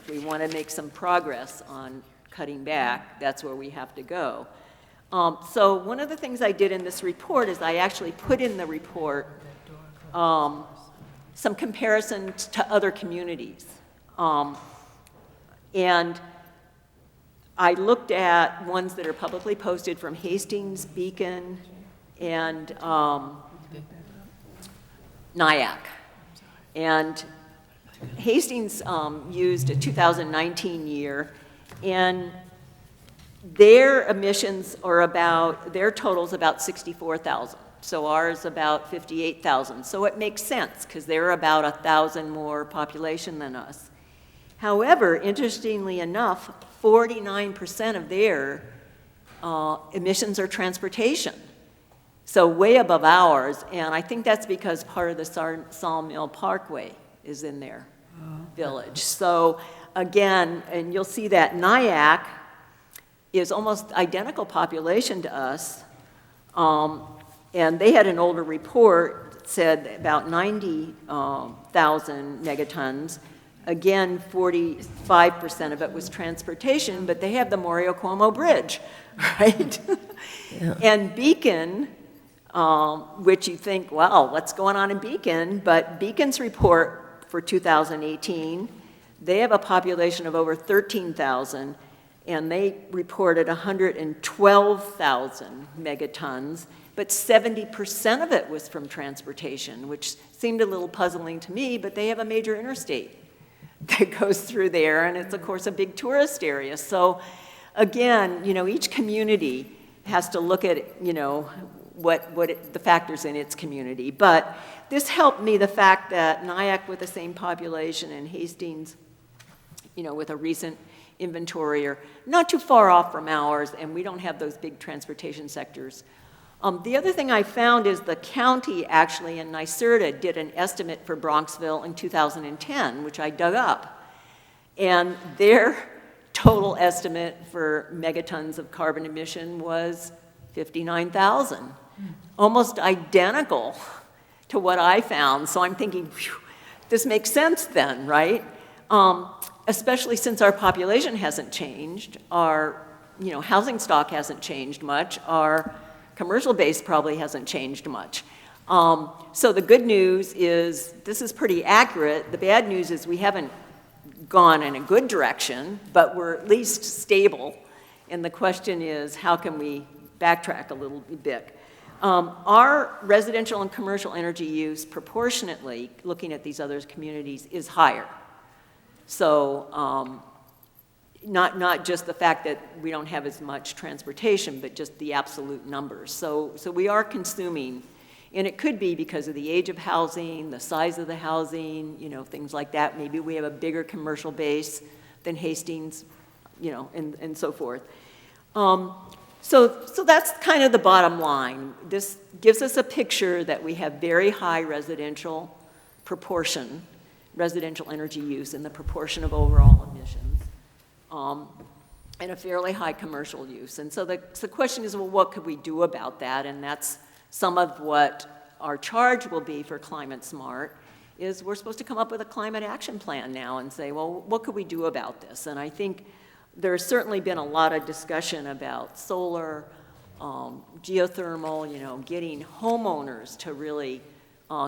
we want to make some progress on cutting back. That's where we have to go. So one of the things I did in this report is I actually put in the report some comparisons to other communities. And I looked at ones that are publicly posted from Hastings, Beacon, and Nyack. And Hastings used a 2019 year, and their emissions are about, their total's about 64,000. So ours about 58,000. So it makes sense because they're about 1,000 more population than us. However, interestingly enough, 49% of their emissions are transportation. So way above ours, and I think that's because part of the Sawmill Parkway is in their village. So again, and you'll see that Nyack is almost identical population to us, and they had an older report that said about 90,000 megatons. Again, 45% of it was transportation, but they have the Mario Cuomo Bridge, right? Yeah. And Beacon, which you think, well, what's going on in Beacon? But Beacon's report for 2018, they have a population of over 13,000, and they reported 112,000 megatons, but 70% of it was from transportation, which seemed a little puzzling to me, but they have a major interstate that goes through there, and it's, of course, a big tourist area. So, again, you know, each community has to look at, you know, the factors in its community. But this helped me, the fact that Nyack with the same population and Hastings, you know, with a recent inventory are not too far off from ours, and we don't have those big transportation sectors. The other thing I found is the county actually in NYSERDA did an estimate for Bronxville in 2010, which I dug up. And their total estimate for megatons of carbon emission was 59,000, almost identical to what I found. So I'm thinking, whew, this makes sense then, right? Especially since our population hasn't changed, our housing stock hasn't changed much, our commercial base probably hasn't changed much. So the good news is this is pretty accurate. The bad news is we haven't gone in a good direction, but we're at least stable. And the question is, how can we backtrack a little bit? Our residential and commercial energy use proportionately, looking at these other communities, is higher. So not just the fact that we don't have as much transportation, but just the absolute numbers. So we are consuming, and it could be because of the age of housing, the size of the housing, things like that. Maybe we have a bigger commercial base than Hastings, and so forth. So that's kind of the bottom line. This gives us a picture that we have very high residential energy use in the proportion of overall emissions. And a fairly high commercial use. And so the question is, well, what could we do about that? And that's some of what our charge will be for Climate Smart, is we're supposed to come up with a climate action plan now and say, well, what could we do about this? And I think there's certainly been a lot of discussion about solar, geothermal, getting homeowners to really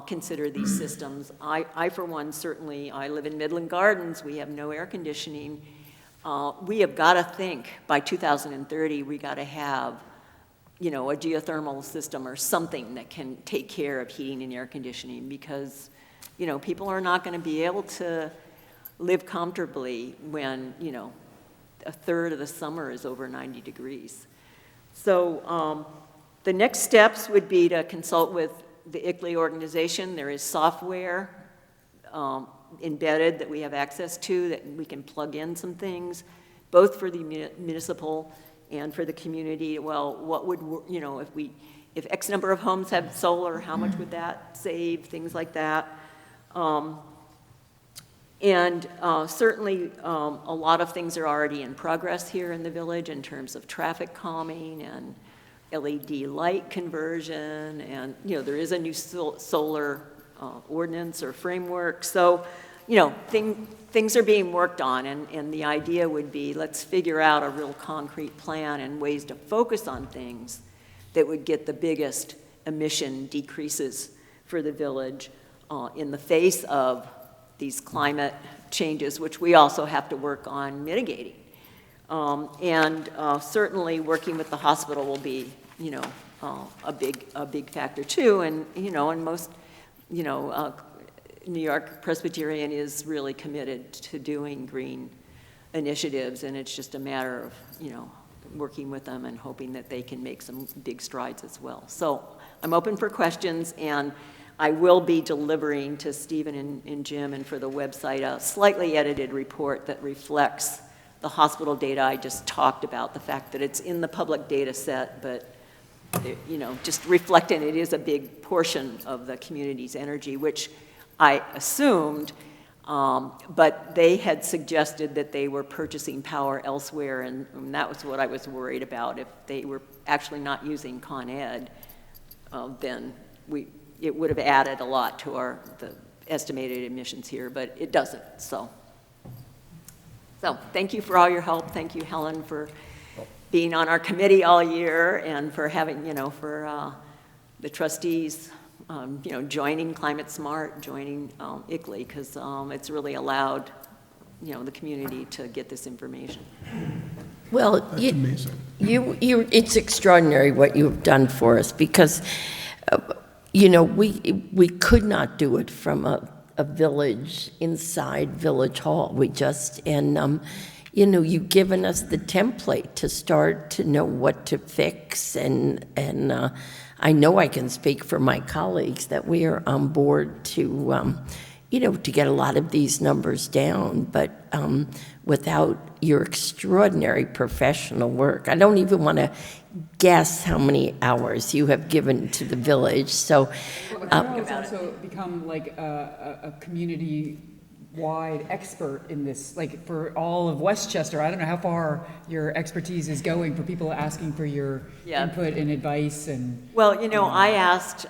consider these systems. I, for one, certainly, I live in Midland Gardens. We have no air conditioning. We have got to think by 2030 we got to have, a geothermal system or something that can take care of heating and air conditioning, because, people are not going to be able to live comfortably when, a third of the summer is over 90 degrees. So the next steps would be to consult with the ICLEI organization. There is software embedded that we have access to that we can plug in some things, both for the municipal and for the community. Well, what would, if X number of homes have solar, how much would that save, things like that. Certainly a lot of things are already in progress here in the village in terms of traffic calming and LED light conversion, and there is a new solar ordinance or framework. So things are being worked on, and the idea would be, let's figure out a real concrete plan and ways to focus on things that would get the biggest emission decreases for the village in the face of these climate changes, which we also have to work on mitigating. Certainly working with the hospital will be, a big factor too. And, and most, New York Presbyterian is really committed to doing green initiatives, and it's just a matter of, working with them and hoping that they can make some big strides as well. So I'm open for questions, and I will be delivering to Stephen and Jim and for the website a slightly edited report that reflects the hospital data I just talked about, the fact that it's in the public data set, but just reflecting it is a big portion of the community's energy, which I assumed, but they had suggested that they were purchasing power elsewhere, and that was what I was worried about. If they were actually not using Con Ed, then it would have added a lot to the estimated emissions here, but it doesn't, so thank you for all your help. Thank you, Helen, for being on our committee all year, and for having, for the trustees, joining Climate Smart, joining ICLEI, because it's really allowed, the community to get this information. Well, That's amazing. it's extraordinary what you've done for us, because, we could not do it from a village, inside Village Hall. You've given us the template to start to know what to fix, and I know I can speak for my colleagues that we are on board to, to get a lot of these numbers down, but without your extraordinary professional work, I don't even want to guess how many hours you have given to the village. So, Carol has also become like a community-wide expert in this, like for all of Westchester. I don't know how far your expertise is going for people asking for your input and advice. And well, I asked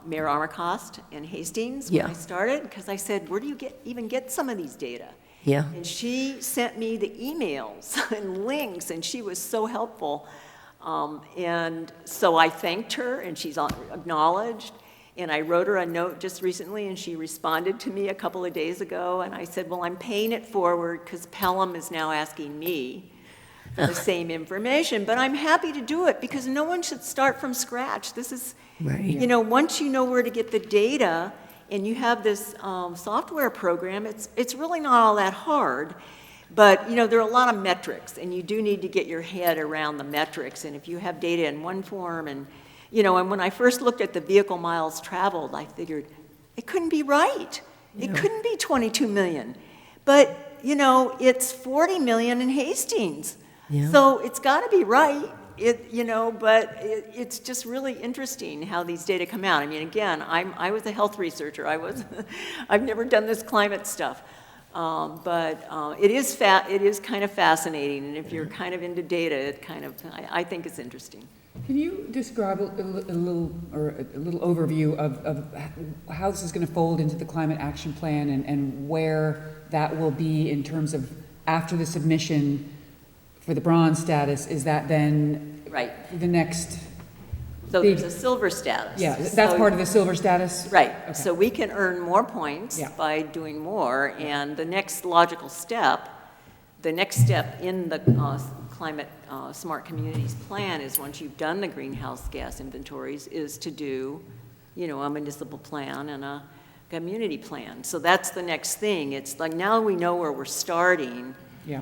Mayor Armacost in Hastings when I started, because I said, where do you even get some of these data? Yeah. And she sent me the emails and links, and she was so helpful. And so I thanked her, and she's acknowledged. And I wrote her a note just recently, and she responded to me a couple of days ago. And I said, well, I'm paying it forward because Pelham is now asking me for the same information. But I'm happy to do it, because no one should start from scratch. This is, right. Once you know where to get the data, and you have this software program, it's really not all that hard. But, there are a lot of metrics, and you do need to get your head around the metrics. And if you have data in one form, and when I first looked at the vehicle miles traveled, I figured it couldn't be right. It couldn't be 22 million. But, it's 40 million in Hastings. Yeah. So it's got to be right. But it's just really interesting how these data come out. I mean, again, I was a health researcher. I've never done this climate stuff. But it is kind of fascinating, and if you're kind of into data, I think it's interesting. can you describe a little overview of how this is going to fold into the climate action plan, and where that will be in terms of after the submission for the bronze status? Is that then the next? So there's a silver status. Yeah, that's part of the silver status? Right. Okay. So we can earn more points by doing more, and the next logical step, in the Climate Smart Communities plan is, once you've done the greenhouse gas inventories, is to do, a municipal plan and a community plan. So that's the next thing. It's like, now we know where we're starting. Yeah.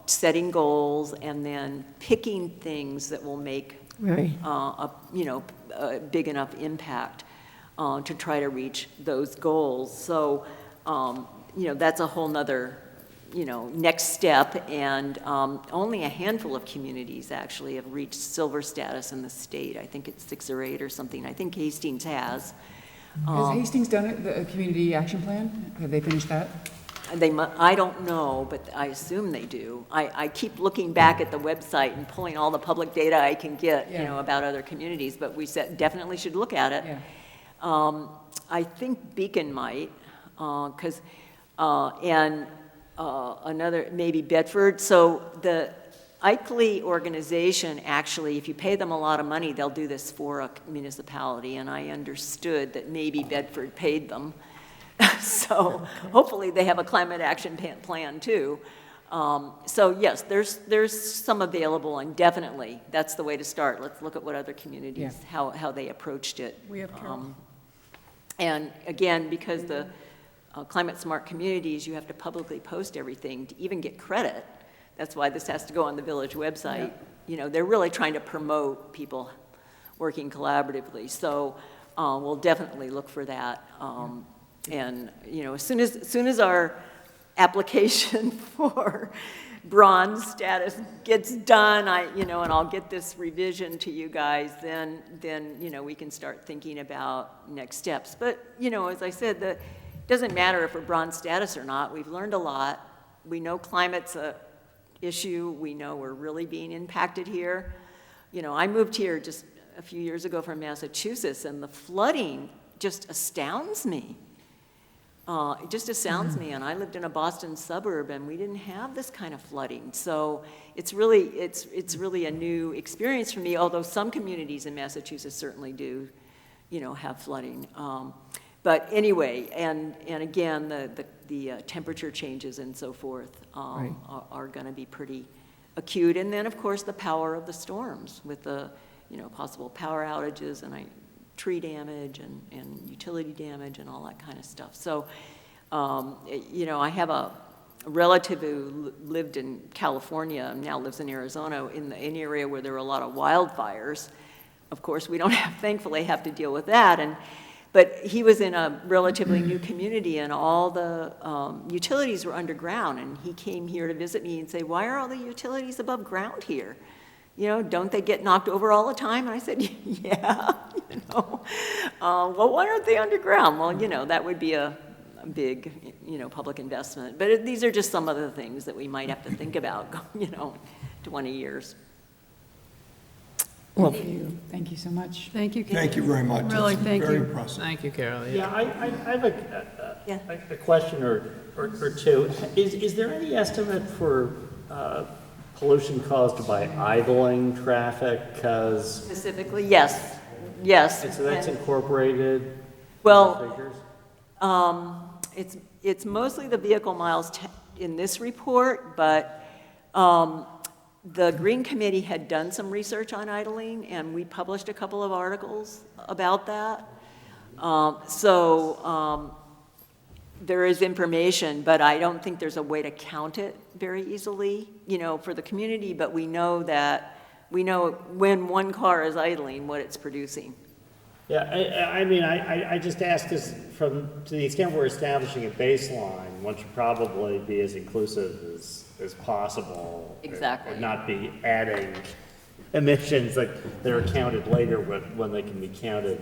Setting goals, and then picking things that will make a big enough impact to try to reach those goals. So, that's a whole nother, next step, and only a handful of communities actually have reached silver status in the state. I think it's 6 or 8 or something. I think Hastings has. Has Hastings done it, the community action plan? Have they finished that? I don't know, but I assume they do. I keep looking back at the website and pulling all the public data I can get, about other communities, but we definitely should look at it. Yeah. I think Beacon might, and another, maybe Bedford. So the ICLEI organization, actually, if you pay them a lot of money, they'll do this for a municipality, and I understood that maybe Bedford paid them. So hopefully they have a climate action plan too. So yes, there's some available, and definitely that's the way to start. Let's look at what other communities, how they approached it. We have Carol. And again, because the climate smart communities, you have to publicly post everything to even get credit. That's why this has to go on the village website. You know, they're really trying to promote people working collaboratively. So we'll definitely look for that. And, you know, as soon as our application for bronze status gets done, and I'll get this revision to you guys, then, you know, we can start thinking about next steps. But, you know, as I said, it doesn't matter if we're bronze status or not. We've learned a lot. We know climate's a issue. We know we're really being impacted here. You know, I moved here just a few years ago from Massachusetts, and the flooding just astounds me. It just astounds me, and I lived in a Boston suburb, and we didn't have this kind of flooding. So it's really a new experience for me, although some communities in Massachusetts certainly do, you know, have flooding. But anyway, and again, the temperature changes and so forth are going to be pretty acute. And then, of course, the power of the storms with the, you know, possible power outages and tree damage and utility damage and all that kind of stuff. So, you know, I have a relative who lived in California and now lives in Arizona in an area where there are a lot of wildfires. Of course, we don't thankfully have to deal with that. But he was in a relatively new community, and all the utilities were underground. And he came here to visit me and say, "Why are all the utilities above ground here? You know, don't they get knocked over all the time?" And I said, "Yeah, you know. Well, why aren't they underground?" Well, you know, that would be a big, you know, public investment. But these are just some of the things that we might have to think about, you know, 20 years. Well, Thank you so much. Thank you. Thank you very much. Really, It's thank very you. impressive. Thank you, Carol. Yeah, I have a question or two. Is there any estimate for pollution caused by idling traffic? Because Specifically, yes. so that's incorporated in Well, the figures? It's mostly the vehicle miles in this report, but the Green Committee had done some research on idling, and we published a couple of articles about that. There is information, but I don't think there's a way to count it very easily, you know, for the community, but we know when one car is idling, what it's producing. Yeah, I mean, I just ask this to the extent we're establishing a baseline, one should probably be as inclusive as possible. Exactly. And not be adding emissions that are counted later when they can be counted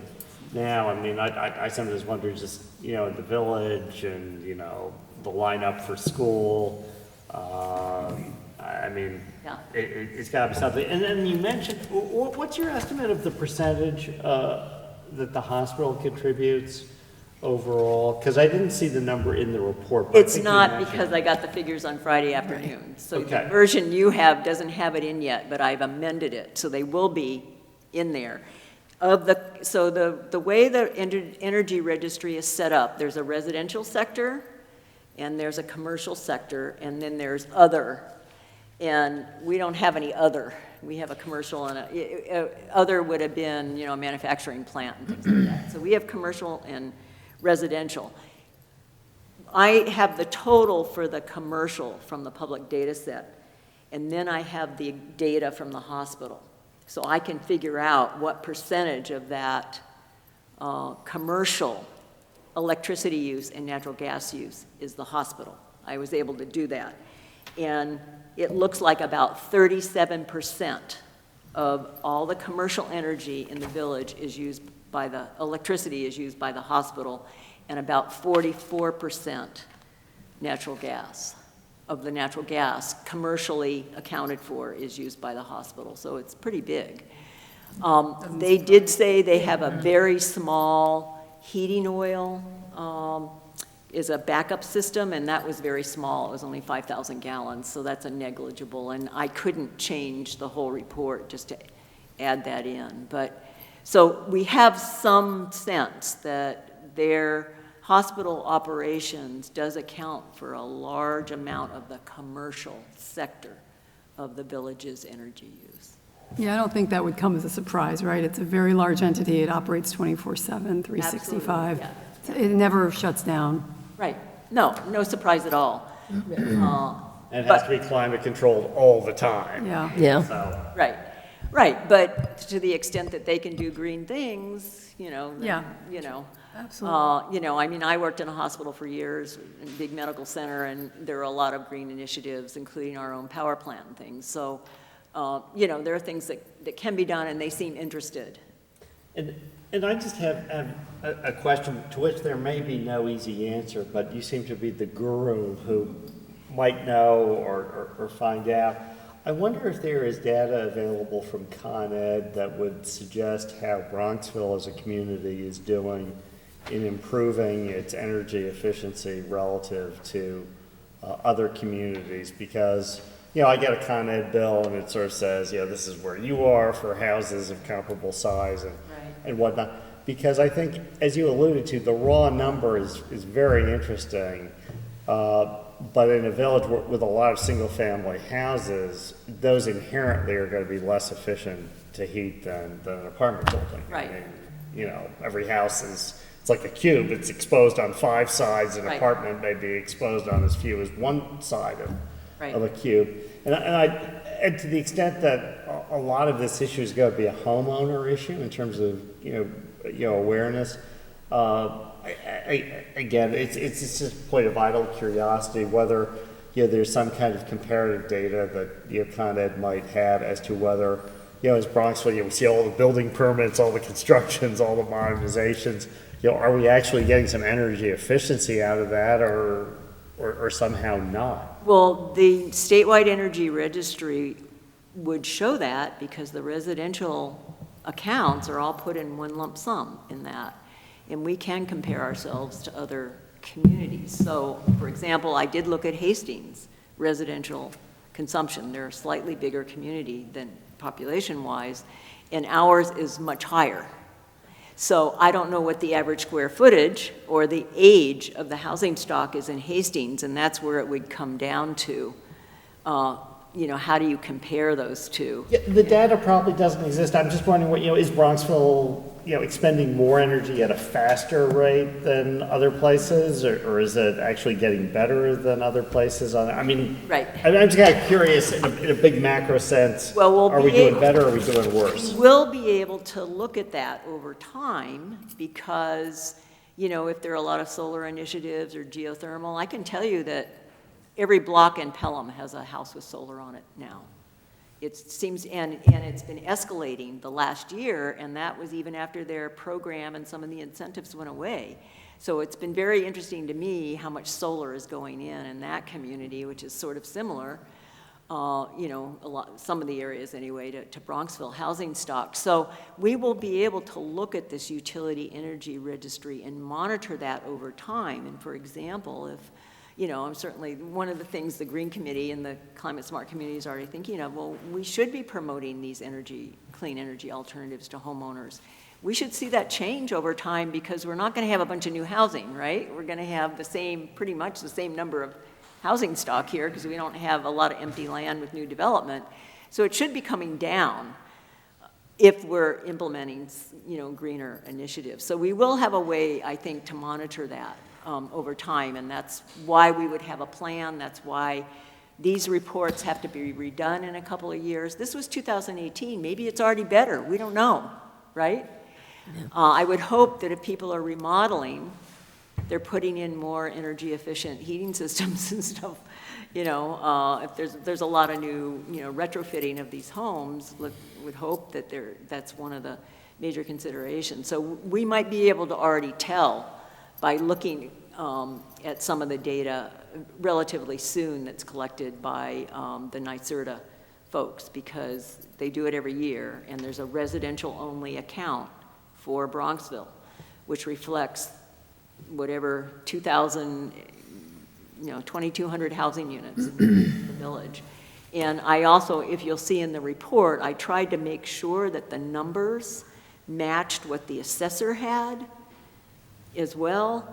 now. I mean, I sometimes wonder just, you know, in the village and, you know, the lineup for school. I mean, Yeah. it's got to be something. And then you mentioned, what's your estimate of the percentage that the hospital contributes overall? Because I didn't see the number in the report. But I It's think you not mentioned because I got the figures on Friday afternoon. So the Okay. version you have doesn't have it in yet, but I've amended it, so they will be in there. So the way the energy registry is set up, there's a residential sector, and there's a commercial sector, and then there's other. And we don't have any other. We have a commercial and other would have been, you know, a manufacturing plant and things like that. So we have commercial and residential. I have the total for the commercial from the public data set, and then I have the data from the hospital. So I can figure out what percentage of that commercial electricity use and natural gas use is the hospital. I was able to do that. And it looks like about 37% of all the commercial energy in the village is used by the, electricity is used by the hospital, and about 44% natural gas. Of the natural gas commercially accounted for is used by the hospital, so it's pretty big. They did say they have a very small heating oil is a backup system, and that was very small. It was only 5,000 gallons, so that's a negligible, and I couldn't change the whole report just to add that in. But so we have some sense that their hospital operations does account for a large amount of the commercial sector of the village's energy use. Yeah, I don't think that would come as a surprise, right? It's a very large entity. It operates 24/7, 365. Absolutely, yeah. It never shuts down. Right. No surprise at all. And it has to be climate controlled all the time. Yeah. Yeah. So, Right, but to the extent that they can do green things, then, Yeah. Absolutely. I mean, I worked in a hospital for years, in a big medical center, and there are a lot of green initiatives, including our own power plant and things. So, there are things that can be done, and they seem interested. And I just have a question to which there may be no easy answer, but you seem to be the guru who might know or find out. I wonder if there is data available from Con Ed that would suggest how Bronxville as a community is doing in improving its energy efficiency relative to other communities, because I get a Con Ed bill and it sort of says, this is where you are for houses of comparable size and whatnot. Because I think, as you alluded to, the raw number is very interesting. But in a village with a lot of single-family houses, those inherently are going to be less efficient to heat than an apartment building. Right. I mean, every house it's like a cube. It's exposed on 5 sides. An apartment may be exposed on as few as 1 side of a cube. And to the extent that a lot of this issue is going to be a homeowner issue in terms of awareness. Again, it's just a point of vital curiosity whether there's some kind of comparative data that Con Ed might have as to whether as Bronxville we see all the building permits, all the constructions, all the modernizations. Are we actually getting some energy efficiency out of that, or somehow not? Well, the statewide energy registry would show that because the residential accounts are all put in one lump sum in that. And we can compare ourselves to other communities. So, for example, I did look at Hastings residential consumption. They're a slightly bigger community than population-wise, and ours is much higher. So I don't know what the average square footage or the age of the housing stock is in Hastings, and that's where it would come down to. How do you compare those two? Yeah, the data probably doesn't exist. I'm just wondering, is Bronxville, expending more energy at a faster rate than other places, or is it actually getting better than other places? Right. I'm just kind of curious in a big macro sense. Well, are we doing better or are we doing worse? We'll be able to look at that over time because, if there are a lot of solar initiatives or geothermal, I can tell you that every block in Pelham has a house with solar on it now. It seems, and it's been escalating the last year, and that was even after their program and some of the incentives went away. So it's been very interesting to me how much solar is going in that community, which is sort of similar, some of the areas anyway, to Bronxville housing stock. So we will be able to look at this utility energy registry and monitor that over time. And for example, if I'm certainly, one of the things the Green Committee and the Climate Smart Community is already thinking of, well, we should be promoting these clean energy alternatives to homeowners. We should see that change over time because we're not going to have a bunch of new housing, right? We're going to have pretty much the same number of housing stock here because we don't have a lot of empty land with new development. So it should be coming down if we're implementing, greener initiatives. So we will have a way, I think, to monitor that. Over time, and that's why we would have a plan. That's why these reports have to be redone in a couple of years. This was 2018. Maybe it's already better. We don't know, right? Yeah. I would hope that if people are remodeling, they're putting in more energy efficient heating systems and stuff. If there's a lot of new, retrofitting of these homes, would hope that that's one of the major considerations. So we might be able to already tell by looking at some of the data relatively soon that's collected by the NYSERDA folks, because they do it every year, and there's a residential-only account for Bronxville, which reflects whatever 2,200 housing units in the village. And I also, if you'll see in the report, I tried to make sure that the numbers matched what the assessor had as well,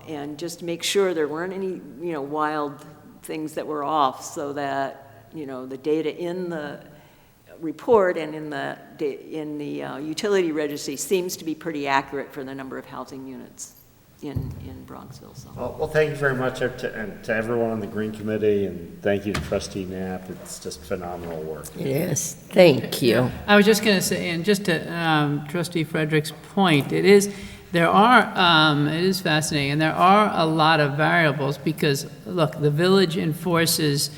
and just make sure there weren't any, wild things that were off, so that, the data in the report and in the utility registry seems to be pretty accurate for the number of housing units in Bronxville, so. Well, thank you very much and to everyone on the Green Committee, and thank you to Trustee Knapp. It's just phenomenal work. Yes, thank you. I was just going to say, and just to Trustee Frederick's point, it is fascinating, and there are a lot of variables because, look, the village enforces,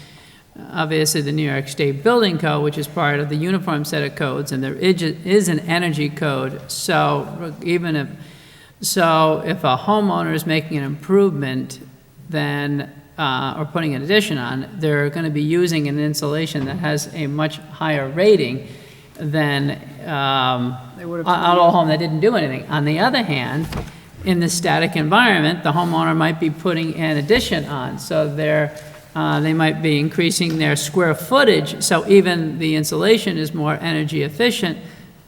obviously, the New York State Building Code, which is part of the uniform set of codes, and there is an energy code. So if a homeowner is making an improvement, then or putting an addition on, they're going to be using an insulation that has a much higher rating than an old home that didn't do anything. On the other hand, in the static environment, the homeowner might be putting an addition on, so they might be increasing their square footage, so even the insulation is more energy efficient.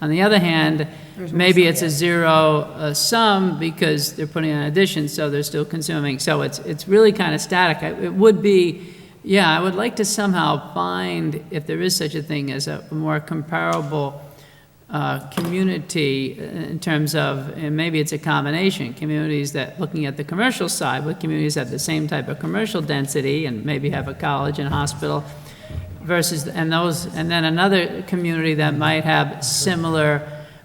On the other hand, maybe it's a zero sum because they're putting an addition, so they're still consuming. So it's really kind of static. It would be, yeah, I would like to somehow find, if there is such a thing as a more comparable community in terms of, and maybe it's a combination, communities that, looking at the commercial side, with communities that have the same type of commercial density and maybe have a college and hospital, versus, and then another community that might have similar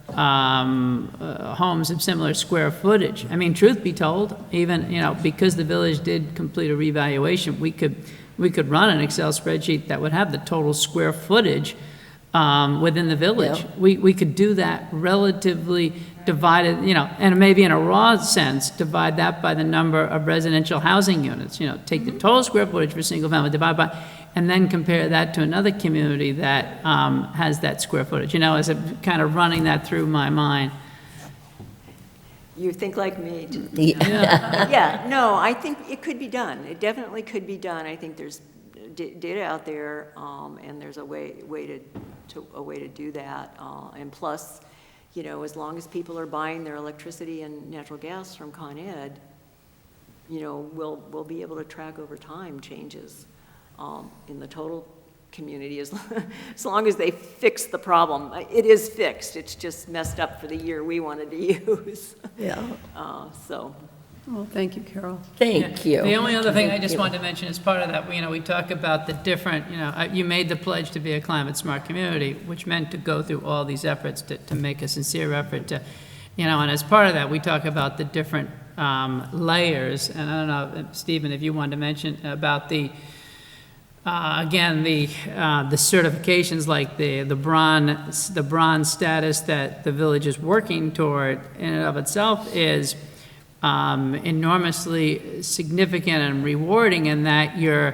homes of similar square footage. I mean, truth be told, even, because the village did complete a revaluation, we could run an Excel spreadsheet that would have the total square footage within the village. Yeah. We could do that relatively divided, and maybe in a raw sense, divide that by the number of residential housing units. Take the total square footage for single family, divide by, and then compare that to another community that has that square footage. As I'm kind of running that through my mind. You think like me. Yeah. Yeah, no, I think it could be done. It definitely could be done. I think there's data out there, and there's a way to do that. And plus, as long as people are buying their electricity and natural gas from Con Ed, we'll be able to track over time changes in the total community as long as they fix the problem. It is fixed. It's just messed up for the year we wanted to use. Yeah. So. Well, thank you, Carol. Thank you. The only other thing I just wanted to mention as part of that, we talk about the different, you made the pledge to be a climate smart community, which meant to go through all these efforts to make a sincere effort to, and as part of that, we talk about the different layers. And I don't know, Stephen, if you wanted to mention about the, again, the certifications, like the bronze status that the village is working toward in and of itself is enormously significant and rewarding in that you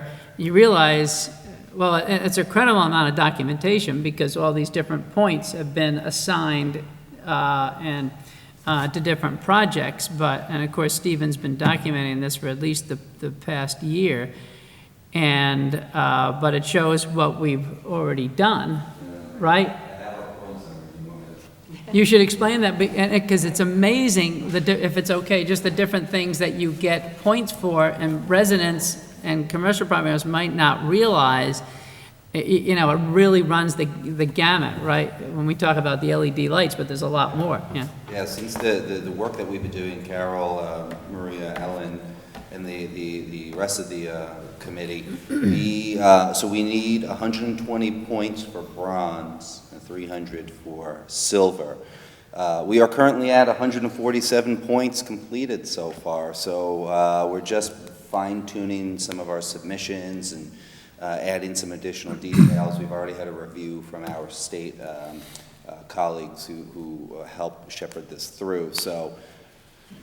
realize, well, it's a credible amount of documentation because all these different points have been assigned to different projects. And of course, Stephen's been documenting this for at least the past year. But it shows what we've already done, right? You should explain that, because it's amazing, if it's okay, just the different things that you get points for, and residents and commercial property owners might not realize, it really runs the gamut, right? When we talk about the LED lights, but there's a lot more, yeah. Yeah, since the work that we've been doing, Carol, Maria, Ellen, and the rest of the committee, so we need 120 points for bronze, 300 for silver. We are currently at 147 points completed so far, so we're just fine-tuning some of our submissions and adding some additional details. We've already had a review from our state colleagues who helped shepherd this through. So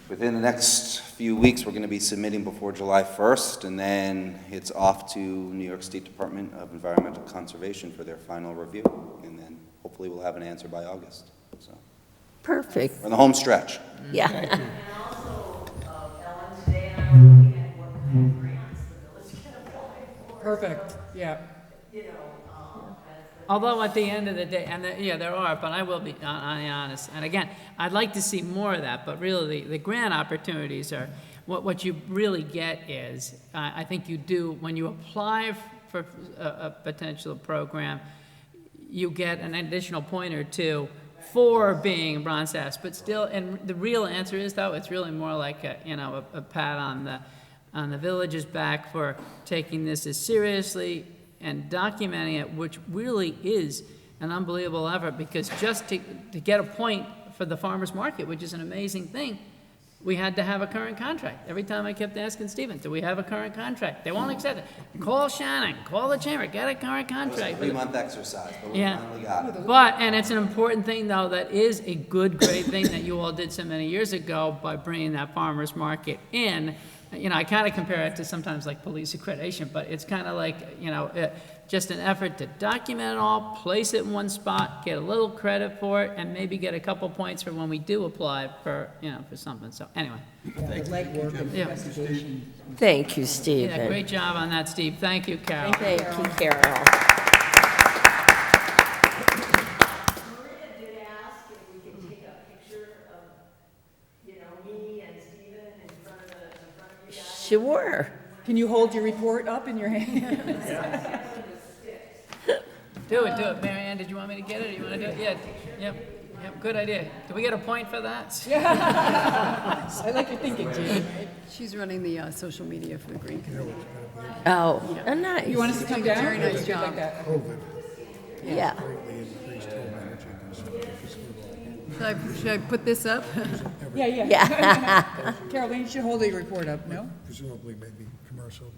within the next few weeks, we're going to be submitting before July 1st, and then it's off to New York State Department of Environmental Conservation for their final review, and then hopefully we'll have an answer by August. So Perfect. we're in the home stretch. Yeah. And also, Ellen, today I'm looking at what kind of grants the village can apply for. Perfect, yeah. You know, Although at the end of the day, and there are, but I will be honest. And again, I'd like to see more of that, but really the grant opportunities are, what you really get is, I think you do, when you apply for a potential program, you get an additional point or two for being Bronze Ash, but still, and the real answer is, though, it's really more like a pat on the village's back for taking this as seriously and documenting it, which really is an unbelievable effort, because just to get a point for the farmer's market, which is an amazing thing, we had to have a current contract. Every time I kept asking Stephen, do we have a current contract? They won't accept it. Call Shannon, call the chamber, get a current contract. It was a 3-month exercise, but we Yeah. finally got it. But, and it's an important thing, though, that is a good, great thing that you all did so many years ago by bringing that farmer's market in. I kind of compare it to sometimes like police accreditation, but it's kind of like, just an effort to document it all, place it in one spot, get a little credit for it, and maybe get a couple points for when we do apply for, for something. So anyway. Yeah. Thank you, Stephen. Yeah, great job on that, Steve. Thank you, Carol. Thank you, Carol. Maria did ask if we could take a picture of, me and Stephen in front of you guys. Sure. Can you hold your report up in your hand? Do it. Mary Ann, did you want me to get it, or you want to do it? Yeah, yep, good idea. Do we get a point for that? I like your thinking, Jean. She's running the social media for the Green Committee. Oh, nice. You want us to come down? Very nice job. Yeah. Should I put this up? Yeah. Yeah. Caroline, you should hold your report up, no? Presumably maybe commercial,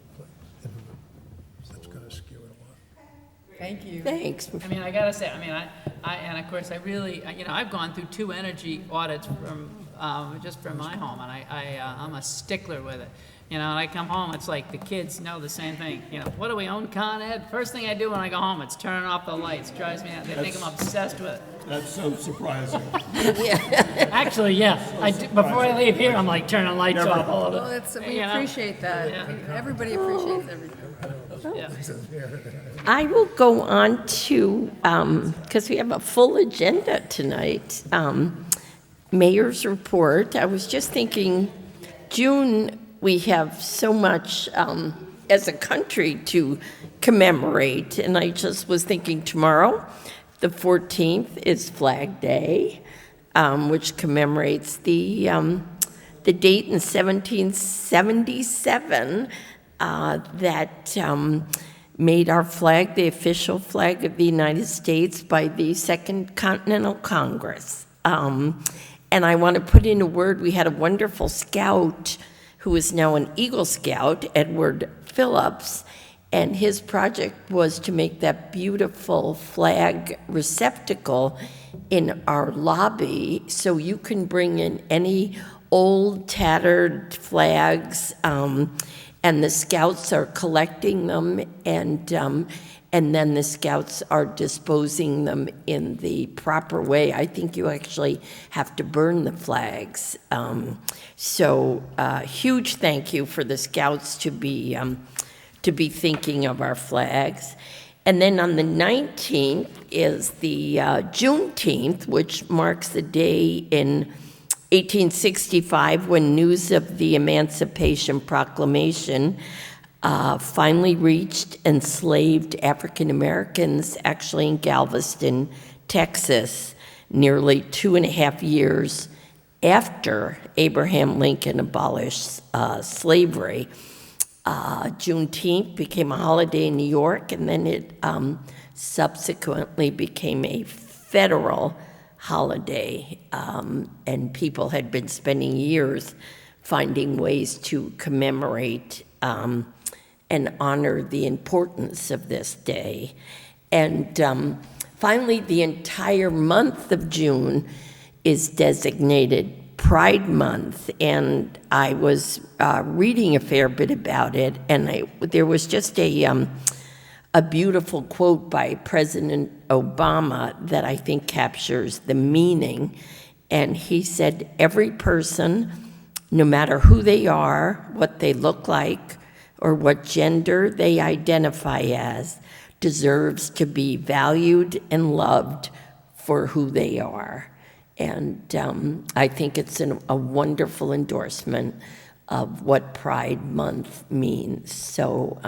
that's going to skew it a lot. Thank you. Thanks. I mean, I gotta say, and of course, I really, I've gone through 2 energy audits from, just from my home, and I'm a stickler with it. And I come home, it's like the kids know the same thing. What do we own, Con Ed? First thing I do when I go home, it's turning off the lights. Drives me out. They think I'm obsessed with it. That's so surprising. Actually, yeah. Before I leave here, I'm like turning lights off all of it. Well, we appreciate that. Yeah. Everybody appreciates everything. Yeah. I will go on to, because we have a full agenda tonight, mayor's report. I was just thinking, June, we have so much as a country to commemorate, and I just was thinking tomorrow, the 14th, is Flag Day, which commemorates the date in 1777 that made our flag the official flag of the United States by the Second Continental Congress. And I want to put in a word. We had a wonderful scout who is now an Eagle Scout, Edward Phillips, and his project was to make that beautiful flag receptacle in our lobby so you can bring in any old tattered flags, and the scouts are collecting them, and then the scouts are disposing them in the proper way. I think you actually have to burn the flags. So huge thank you for the scouts to be thinking of our flags. And then on the 19th is the Juneteenth, which marks the day in 1865 when news of the Emancipation Proclamation finally reached enslaved African Americans, actually in Galveston, Texas, nearly 2.5 years after Abraham Lincoln abolished slavery. Juneteenth became a holiday in New York, and then it subsequently became a federal holiday, and people had been spending years finding ways to commemorate and honor the importance of this day. And finally, the entire month of June is designated Pride Month, and I was reading a fair bit about it, and there was just a beautiful quote by President Obama that I think captures the meaning, and he said, "Every person, no matter who they are, what they look like, or what gender they identify as, deserves to be valued and loved for who they are." And I think it's a wonderful endorsement of what Pride Month means. So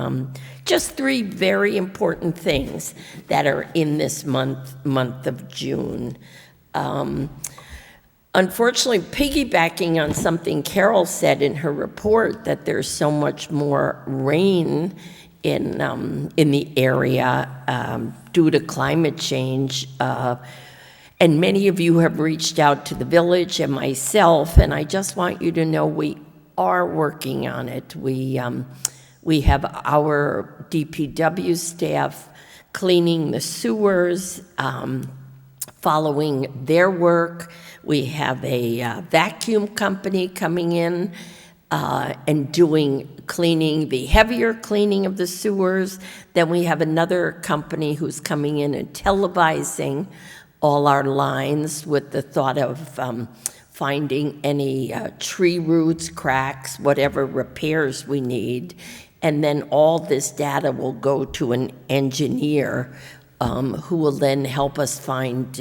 just 3 very important things that are in this month of June. Unfortunately, piggybacking on something Carol said in her report, that there's so much more rain in the area due to climate change. And many of you have reached out to the village and myself, and I just want you to know we are working on it. We have our DPW staff cleaning the sewers, following their work. We have a vacuum company coming in and cleaning, the heavier cleaning of the sewers. Then we have another company who's coming in and televising all our lines with the thought of finding any tree roots, cracks, whatever repairs we need. And then all this data will go to an engineer who will then help us find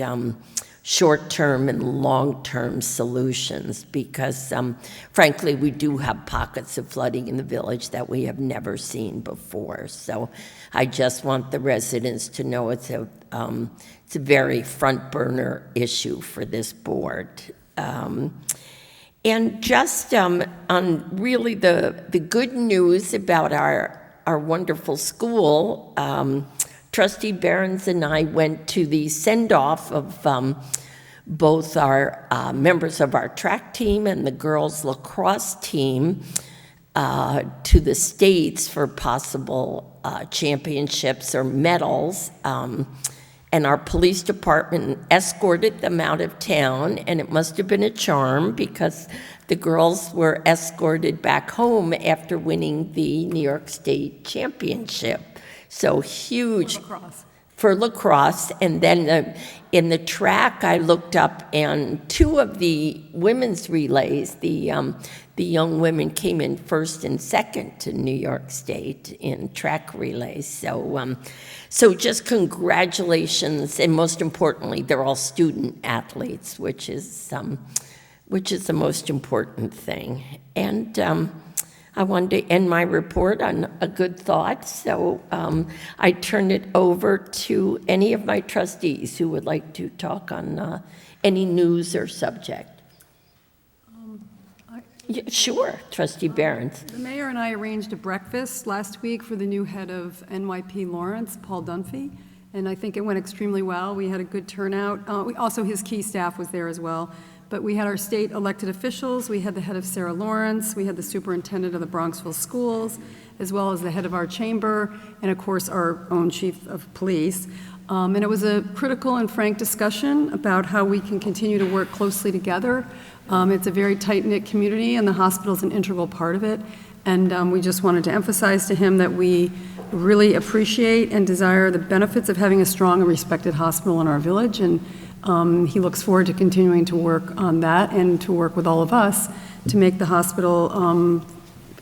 short-term and long-term solutions, because frankly, we do have pockets of flooding in the village that we have never seen before. So I just want the residents to know it's a very front-burner issue for this board. And just on really the good news about our wonderful school, Trustee Behrens and I went to the send-off of both our members of our track team and the girls lacrosse team to the States for possible championships or medals. And our police department escorted them out of town, and it must have been a charm because the girls were escorted back home after winning the New York State Championship. So huge for lacrosse. And then in the track, I looked up, and two of the women's relays, the young women came in first and second to New York State in track relays. So just congratulations, and most importantly, they're all student athletes, which is the most important thing. And I wanted to end my report on a good thought, so I turn it over to any of my trustees who would like to talk on any news or subject. Yeah, sure, Trustee Behrens. The mayor and I arranged a breakfast last week for the new head of NYP Lawrence, Paul Dunphy, and I think it went extremely well. We had a good turnout. Also, his key staff was there as well. But we had our state elected officials, we had the head of Sarah Lawrence, we had the superintendent of the Bronxville schools, as well as the head of our chamber, and of course our own chief of police. And it was a critical and frank discussion about how we can continue to work closely together. It's a very tight-knit community, and the hospital is an integral part of it. And we just wanted to emphasize to him that we really appreciate and desire the benefits of having a strong and respected hospital in our village. And he looks forward to continuing to work on that and to work with all of us to make the hospital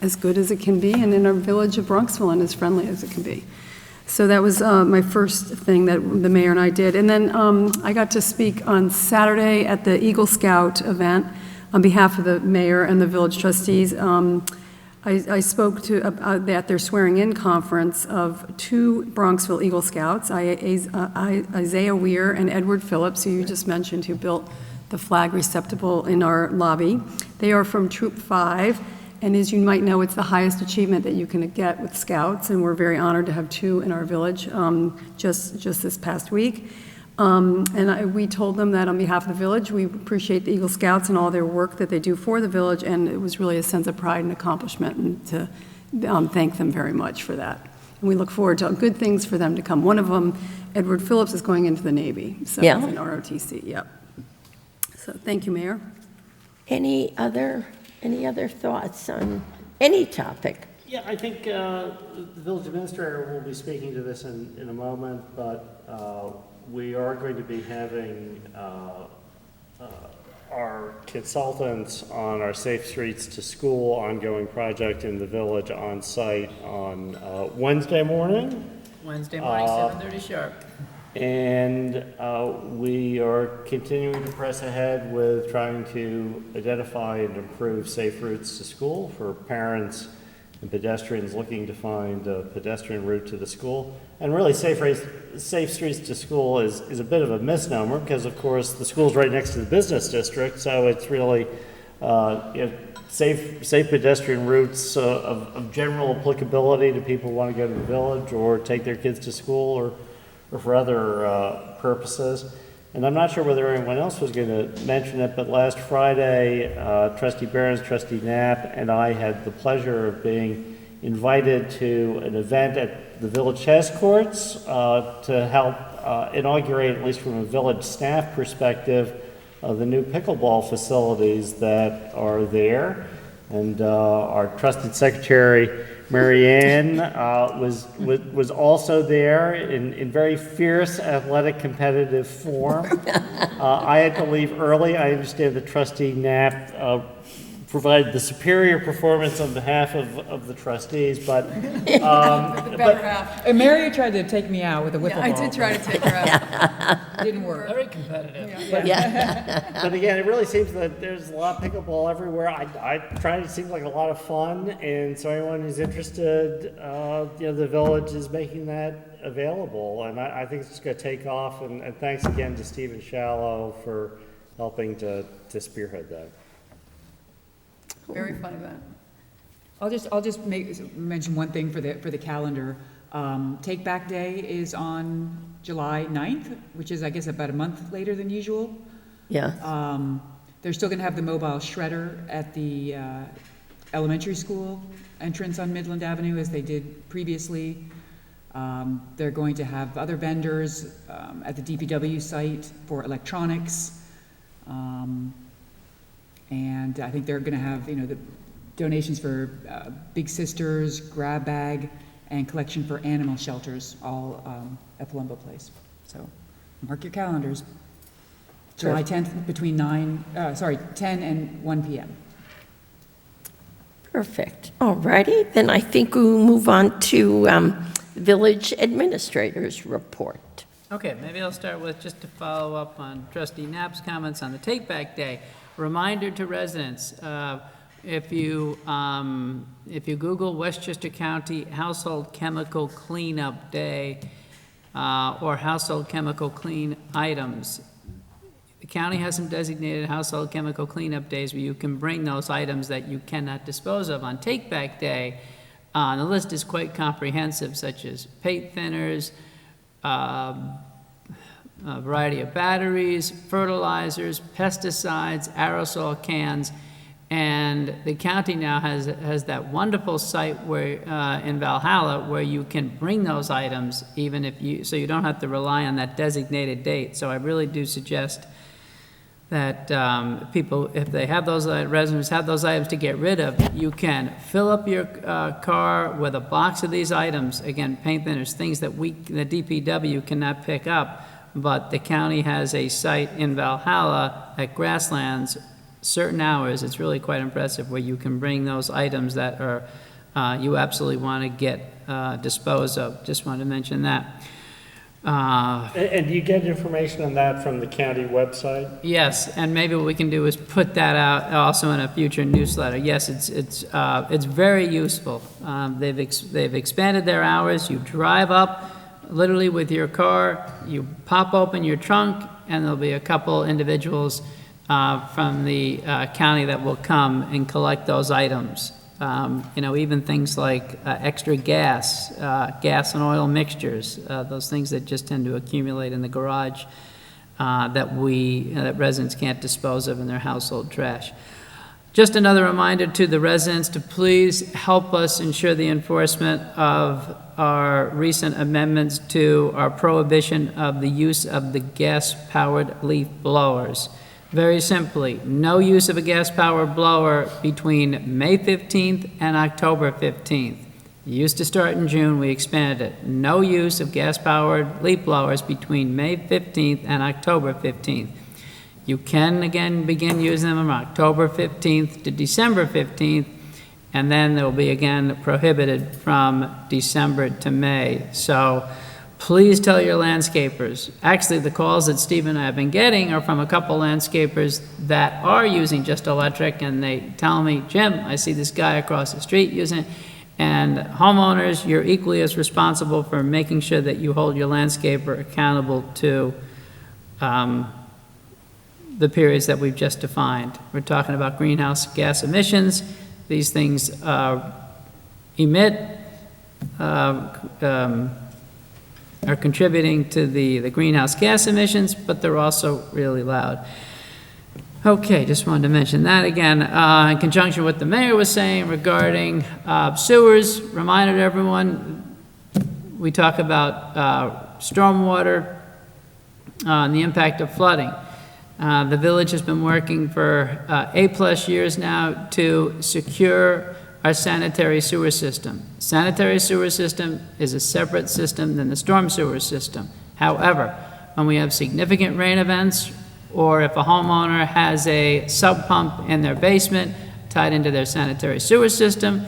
as good as it can be, and in our village of Bronxville, and as friendly as it can be. So that was my first thing that the mayor and I did. And then I got to speak on Saturday at the Eagle Scout event on behalf of the mayor and the village trustees. I spoke to at their swearing-in conference of two Bronxville Eagle Scouts, Isaiah Weir and Edward Phillips, who you just mentioned, who built the flag receptacle in our lobby. They are from Troop 5, and as you might know, it's the highest achievement that you can get with Scouts, and we're very honored to have two in our village just this past week. We told them that on behalf of the village, we appreciate the Eagle Scouts and all their work that they do for the village, and it was really a sense of pride and accomplishment, and to thank them very much for that. And we look forward to good things for them to come. One of them, Edward Phillips, is going into the Navy, so yeah. It's an ROTC, yep. So thank you, Mayor. Any other thoughts on any topic? Yeah, I think the village administrator will be speaking to this in a moment, but we are going to be having our consultants on our Safe Streets to School ongoing project in the village on site on Wednesday morning. Wednesday morning, 7:30 sharp. And we are continuing to press ahead with trying to identify and improve safe routes to school for parents and pedestrians looking to find a pedestrian route to the school. And really, safe streets to school is a bit of a misnomer because, of course, the school's right next to the business district, so it's really safe pedestrian routes of general applicability to people who want to go to the village or take their kids to school or for other purposes. And I'm not sure whether anyone else was going to mention it, but last Friday, Trustee Behrens, Trustee Knapp, and I had the pleasure of being invited to an event at the Village Chess Courts to help inaugurate, at least from a village staff perspective, the new pickleball facilities that are there. And our trusted secretary, Marianne, was also there in very fierce athletic competitive form. I had to leave early. I understand that Trustee Knapp provided the superior performance on behalf of the trustees, but The better half. And Mary tried to take me out with a wiffle ball. I did try to take her out. Didn't work. Very competitive. But again, it really seems that there's a lot of pickleball everywhere. I tried, it seems like a lot of fun, and so anyone who's interested, the village is making that available, and I think it's just going to take off, and thanks again to Stephen Shallow for helping to spearhead that. Very fun event. I'll just mention one thing for the calendar. Take Back Day is on July 9th, which is, I guess, about a month later than usual. Yeah. They're still going to have the mobile shredder at the elementary school entrance on Midland Avenue, as they did previously. They're going to have other vendors at the DPW site for electronics. And I think they're going to have, the donations for Big Sisters, Grab Bag, and collection for animal shelters, all at Palumbo Place. So mark your calendars. July 10th between 10 and 1 p.m. Perfect. All righty, then I think we'll move on to Village Administrator's report. Okay, maybe I'll start with, just to follow up on Trustee Knapp's comments on the Take Back Day. Reminder to residents, if you Google Westchester County Household Chemical Cleanup Day or Household Chemical Clean Items, the county has some designated household chemical cleanup days where you can bring those items that you cannot dispose of on Take Back Day. The list is quite comprehensive, such as paint thinners, a variety of batteries, fertilizers, pesticides, aerosol cans, and the county now has that wonderful site where in Valhalla where you can bring those items even so you don't have to rely on that designated date. So I really do suggest that people, if they have those residents have those items to get rid of, you can fill up your car with a box of these items. Again, paint thinners, things that the DPW cannot pick up. But the county has a site in Valhalla at Grasslands, certain hours, it's really quite impressive, where you can bring those items that are you absolutely want to get disposed of. Just wanted to mention that. And do you get information on that from the county website? Yes, and maybe what we can do is put that out also in a future newsletter. Yes, it's very useful. They've expanded their hours. You drive up literally with your car, you pop open your trunk, and there'll be a couple individuals from the county that will come and collect those items. Even things like extra gas and oil mixtures, those things that just tend to accumulate in the garage that residents can't dispose of in their household trash. Just another reminder to the residents to please help us ensure the enforcement of our recent amendments to our prohibition of the use of the gas-powered leaf blowers. Very simply, no use of a gas-powered blower between May 15th and October 15th. It used to start in June, we expanded it. No use of gas-powered leaf blowers between May 15th and October 15th. You can, again, begin using them from October 15th to December 15th, and then they'll be, again, prohibited from December to May. So please tell your landscapers. Actually, the calls that Steve and I have been getting are from a couple landscapers that are using just electric, and they tell me, Jim, I see this guy across the street using it. And homeowners, you're equally as responsible for making sure that you hold your landscaper accountable to the periods that we've just defined. We're talking about greenhouse gas emissions. These things emit, are contributing to the greenhouse gas emissions, but they're also really loud. Okay, just wanted to mention that again. In conjunction with what the mayor was saying regarding sewers, reminded everyone, we talk about stormwater and the impact of flooding. The village has been working for 8+ years now to secure our sanitary sewer system. Sanitary sewer system is a separate system than the storm sewer system. However, when we have significant rain events, or if a homeowner has a sub pump in their basement tied into their sanitary sewer system,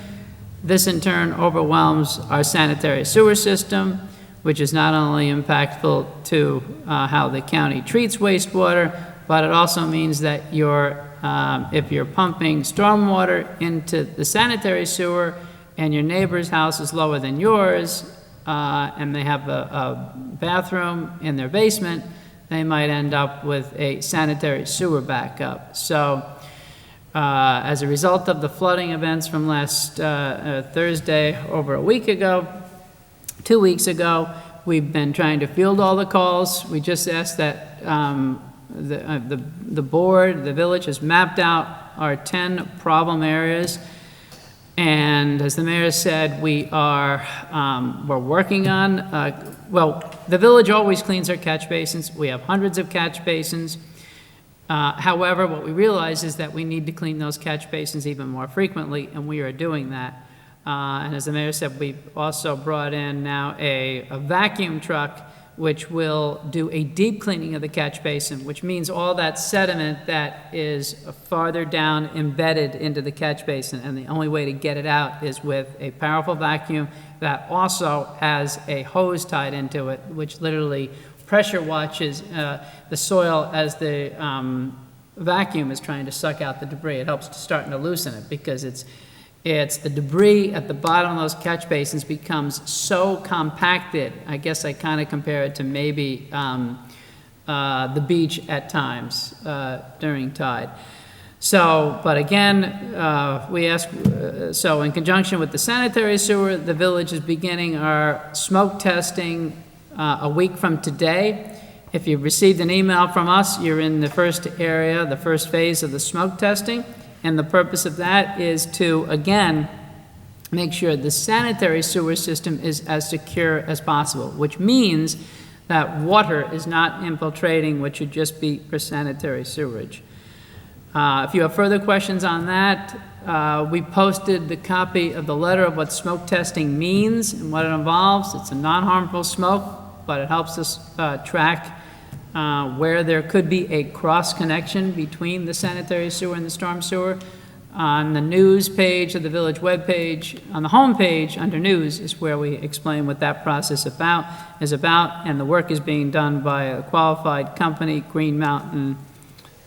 this in turn overwhelms our sanitary sewer system, which is not only impactful to how the county treats wastewater, but it also means that if you're pumping stormwater into the sanitary sewer and your neighbor's house is lower than yours, and they have a bathroom in their basement, they might end up with a sanitary sewer backup. So as a result of the flooding events from last Thursday, over a week ago, 2 weeks ago, we've been trying to field all the calls. We just asked that the board, the village has mapped out our 10 problem areas. And as the mayor said, we're working on, well, the village always cleans our catch basins. We have hundreds of catch basins. However, what we realize is that we need to clean those catch basins even more frequently, and we are doing that. And as the mayor said, we've also brought in now a vacuum truck which will do a deep cleaning of the catch basin, which means all that sediment that is farther down embedded into the catch basin. And the only way to get it out is with a powerful vacuum that also has a hose tied into it, which literally pressure washes the soil as the vacuum is trying to suck out the debris. It helps to starting to loosen it because it's the debris at the bottom of those catch basins becomes so compacted. I guess I kind of compare it to maybe the beach at times during tide. So, but again, we ask, so in conjunction with the sanitary sewer, the village is beginning our smoke testing a week from today. If you've received an email from us, you're in the first area, the first phase of the smoke testing. And the purpose of that is to, again, make sure the sanitary sewer system is as secure as possible, which means that water is not infiltrating what should just be for sanitary sewerage. If you have further questions on that, we posted the copy of the letter of what smoke testing means and what it involves. It's a non-harmful smoke, but it helps us track where there could be a cross-connection between the sanitary sewer and the storm sewer. On the news page of the village webpage, on the home page under news is where we explain what that process is about, and the work is being done by a qualified company, Green Mountain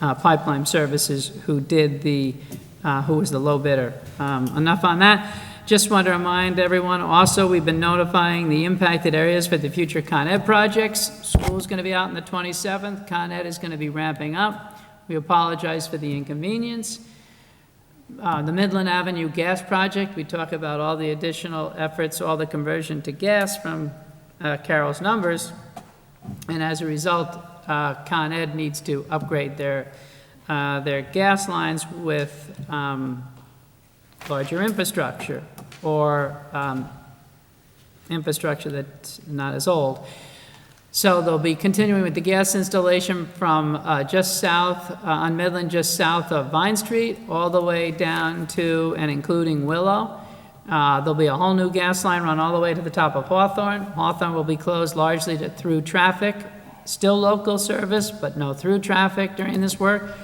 Pipeline Services, who was the low bidder. Enough on that. Just want to remind everyone, also, we've been notifying the impacted areas for the future Con Ed projects. School's going to be out on the 27th. Con Ed is going to be ramping up. We apologize for the inconvenience. The Midland Avenue gas project, we talk about all the additional efforts, all the conversion to gas from Carol's numbers. And as a result, Con Ed needs to upgrade their gas lines with larger infrastructure, or infrastructure that's not as old. So they'll be continuing with the gas installation from just south, on Midland, just south of Vine Street, all the way down to and including Willow. There'll be a whole new gas line run all the way to the top of Hawthorne. Hawthorne will be closed largely to through traffic, still local service, but no through traffic during this work.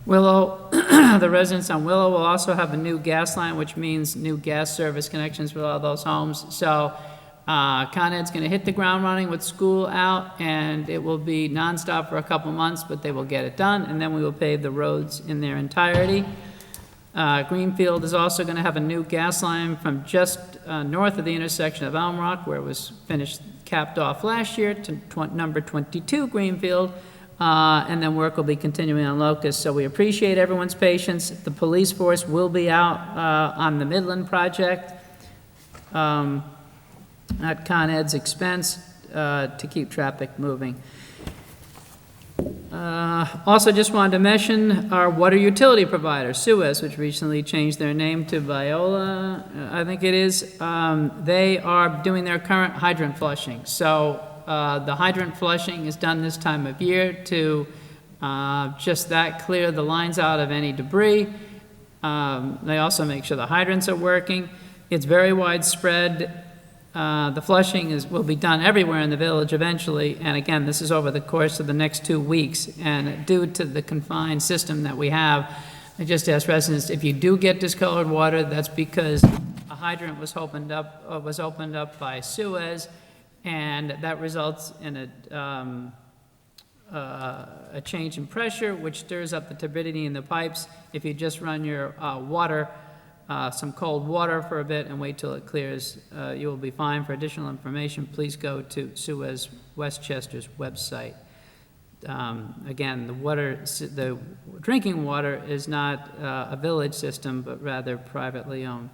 Willow, the residents on Willow will also have a new gas line, which means new gas service connections with all those homes. So Con Ed's going to hit the ground running with school out, and it will be nonstop for a couple months, but they will get it done, and then we will pave the roads in their entirety. Greenfield is also going to have a new gas line from just north of the intersection of Elm Rock, where it was capped off last year, to number 22 Greenfield, and then work will be continuing on Locust. So we appreciate everyone's patience. The police force will be out on the Midland project at Con Ed's expense to keep traffic moving. Also just wanted to mention our water utility provider, Suez, which recently changed their name to Viola, I think it is. They are doing their current hydrant flushing. So the hydrant flushing is done this time of year to just that clear the lines out of any debris. They also make sure the hydrants are working. It's very widespread. The flushing will be done everywhere in the village eventually, and again, this is over the course of the next 2 weeks, and due to the confined system that we have, I just ask residents, if you do get discolored water, that's because a hydrant was opened up by Suez, and that results in a change in pressure, which stirs up the turbidity in the pipes. If you just run your some cold water for a bit and wait till it clears, you will be fine. For additional information, please go to Suez Westchester's website. Again, the drinking water is not a village system, but rather privately owned.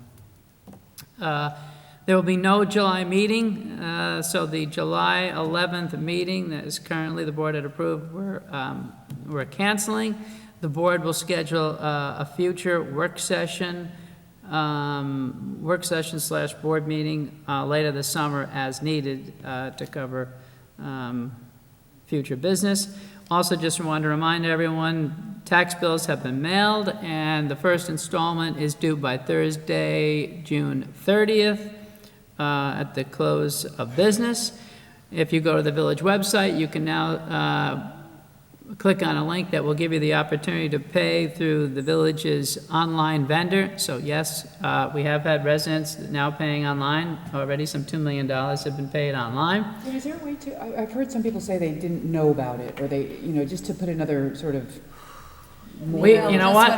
There will be no July meeting, so the July 11th meeting that is currently the board had approved, we're canceling. The board will schedule a future work session / board meeting later this summer as needed to cover future business. Also, just wanted to remind everyone, tax bills have been mailed, and the first installment is due by Thursday, June 30th at the close of business. If you go to the village website, you can now click on a link that will give you the opportunity to pay through the village's online vendor. So yes, we have had residents now paying online. Already some $2 million have been paid online. Well, is there a way to, I've heard some people say they didn't know about it, or they, just to put another sort of. You know what?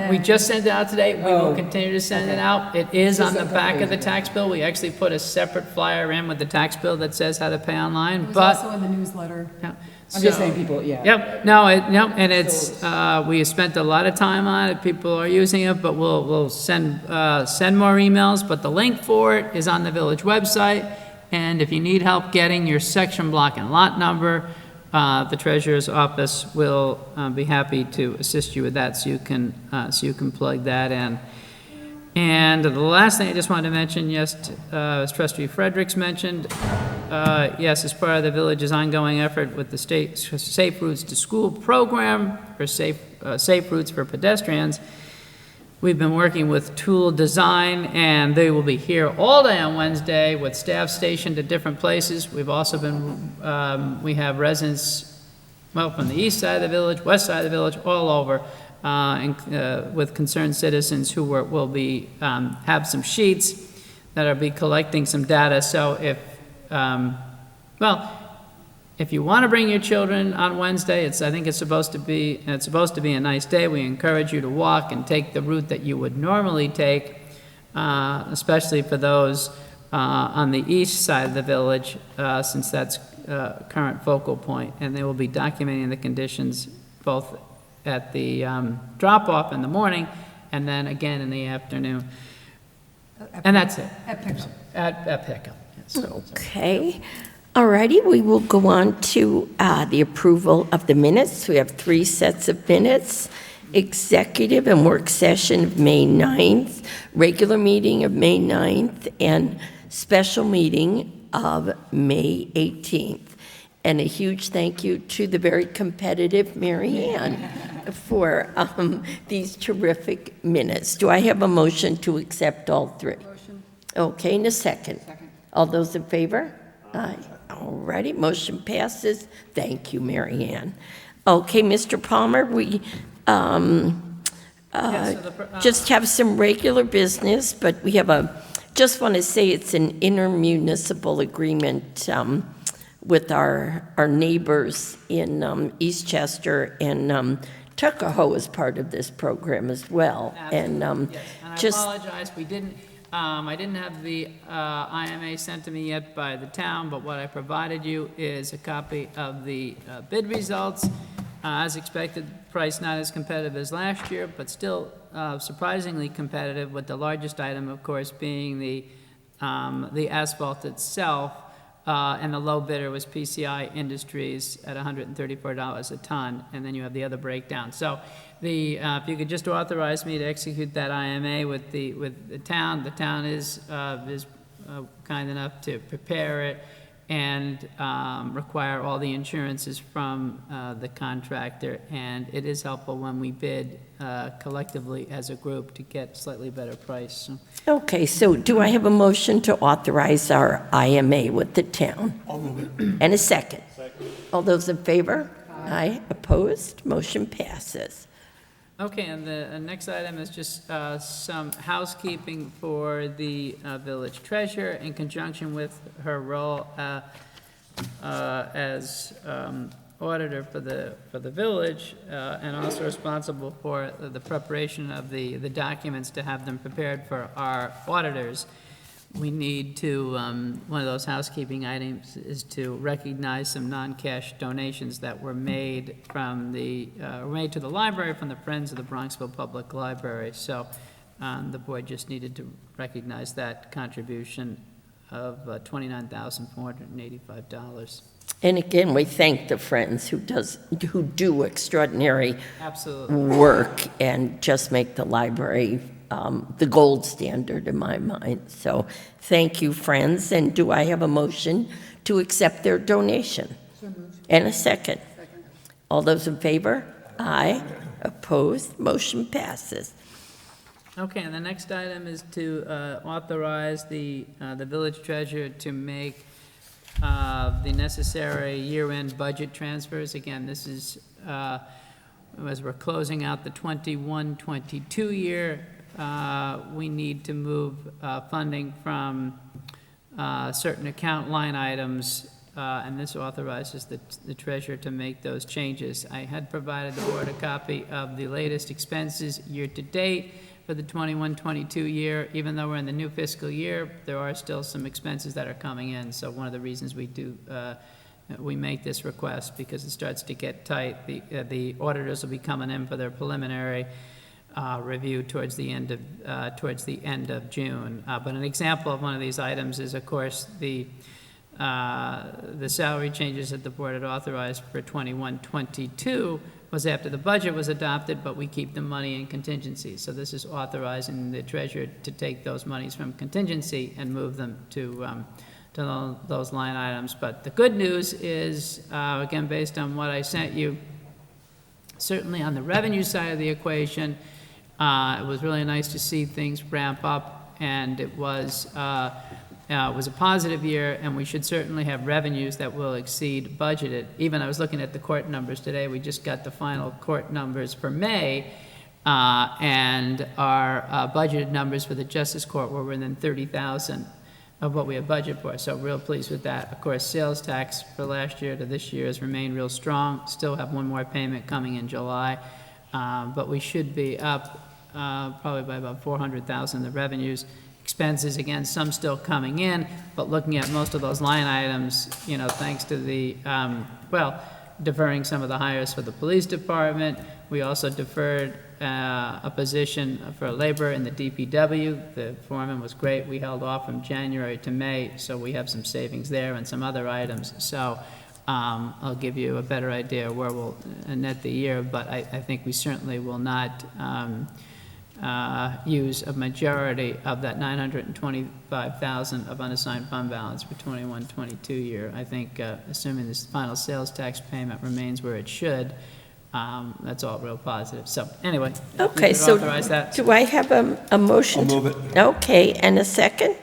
We just sent it out today. We will continue to send it out. It is on the back of the tax bill. We actually put a separate flyer in with the tax bill that says how to pay online. It was also in the newsletter. Yeah. I'm just saying people, yeah. Yep, no, and it's, we spent a lot of time on it, people are using it, but we'll send more emails, but the link for it is on the village website, and if you need help getting your section block and lot number, the treasurer's office will be happy to assist you with that, so you can plug that in. And the last thing I just wanted to mention, yes, as Trustee Fredericks mentioned, yes, as part of the village's ongoing effort with the state Safe Routes to School program for safe routes for pedestrians, we've been working with Tool Design, and they will be here all day on Wednesday with staff stationed at different places. We've also been, we have residents, well, from the east side of the village, west side of the village, all over, with concerned citizens who will be have some sheets that will be collecting some data. So if you want to bring your children on Wednesday, I think it's supposed to be a nice day. We encourage you to walk and take the route that you would normally take, especially for those on the east side of the village, since that's current focal point, and they will be documenting the conditions both at the drop-off in the morning, and then again in the afternoon. And that's it. At pickup. At pickup. Yes. Okay. All righty, we will go on to the approval of the minutes. We have 3 sets of minutes: executive and work session of May 9th, regular meeting of May 9th, and special meeting of May 18th. And a huge thank you to the very competitive Mary Ann for these terrific minutes. Do I have a motion to accept all 3? Motion. Okay, and a second. Second. All those in favor? Aye. All righty, motion passes. Thank you, Mary Ann. Okay, Mr. Palmer, we just have some regular business, but we have just want to say it's an intermunicipal agreement with our neighbors in Eastchester and Tuckahoe is part of this program as well. And Yes, and I just, apologize, I didn't have the IMA sent to me yet by the town, but what I provided you is a copy of the bid results. As expected, price not as competitive as last year, but still surprisingly competitive, with the largest item, of course, being the asphalt itself, and the low bidder was PCI Industries at $134 a ton, and then you have the other breakdown. So if you could just authorize me to execute that IMA with the town is kind enough to prepare it and require all the insurances from the contractor, and it is helpful when we bid collectively as a group to get slightly better price. So, okay, so do I have a motion to authorize our IMA with the town? I'll move it. And a second? Second. All those in favor? Aye. Opposed? Motion passes. okay, and the next item is just some housekeeping for the village treasurer in conjunction with her role as auditor for the village, and also responsible for the preparation of the documents to have them prepared for our auditors. We need to, one of those housekeeping items is to recognize some non-cash donations that were made made to the library from the Friends of the Bronxville Public Library. So the board just needed to recognize that contribution of $29,485. And again, we thank the Friends who do extraordinary Absolutely. work and just make the library the gold standard in my mind. So thank you, Friends. And do I have a motion to accept their donation? And a second. All those in favor? Aye. Opposed? Motion passes. Okay, and the next item is to authorize the village treasurer to make the necessary year-end budget transfers. Again, this is as we're closing out the 21-22 year. We need to move funding from certain account line items, and this authorizes the treasurer to make those changes. I had provided the board a copy of the latest expenses year-to-date for the 21-22 year. Even though we're in the new fiscal year, there are still some expenses that are coming in. So one of the reasons we make this request, because it starts to get tight. The auditors will be coming in for their preliminary review towards the end of June. But an example of one of these items is, of course, the salary changes that the board had authorized for 21-22 was after the budget was adopted, but we keep the money in contingency. So this is authorizing the treasurer to take those monies from contingency and move them to those line items. But the good news is, again, based on what I sent you, certainly on the revenue side of the equation, it was really nice to see things ramp up, and it was a positive year, and we should certainly have revenues that will exceed budgeted. Even I was looking at the court numbers today. We just got the final court numbers for May, and our budgeted numbers for the Justice Court were within 30,000 of what we had budgeted for, so real pleased with that. Of course, sales tax for last year to this year has remained real strong. Still have one more payment coming in July, but we should be up probably by about 400,000 the revenues. Expenses, again, some still coming in, but looking at most of those line items, thanks to the, deferring some of the hires for the police department. We also deferred a position for labor in the DPW. The foreman was great. We held off from January to May, so we have some savings there and some other items. So I'll give you a better idea where we'll net the year, but I think we certainly will not use a majority of that $925,000 of unassigned fund balance for 21-22 year. I think, assuming this final sales tax payment remains where it should, that's all real positive. So anyway, Okay, so authorize that. do I have a motion? I'll move it. Okay, and a second?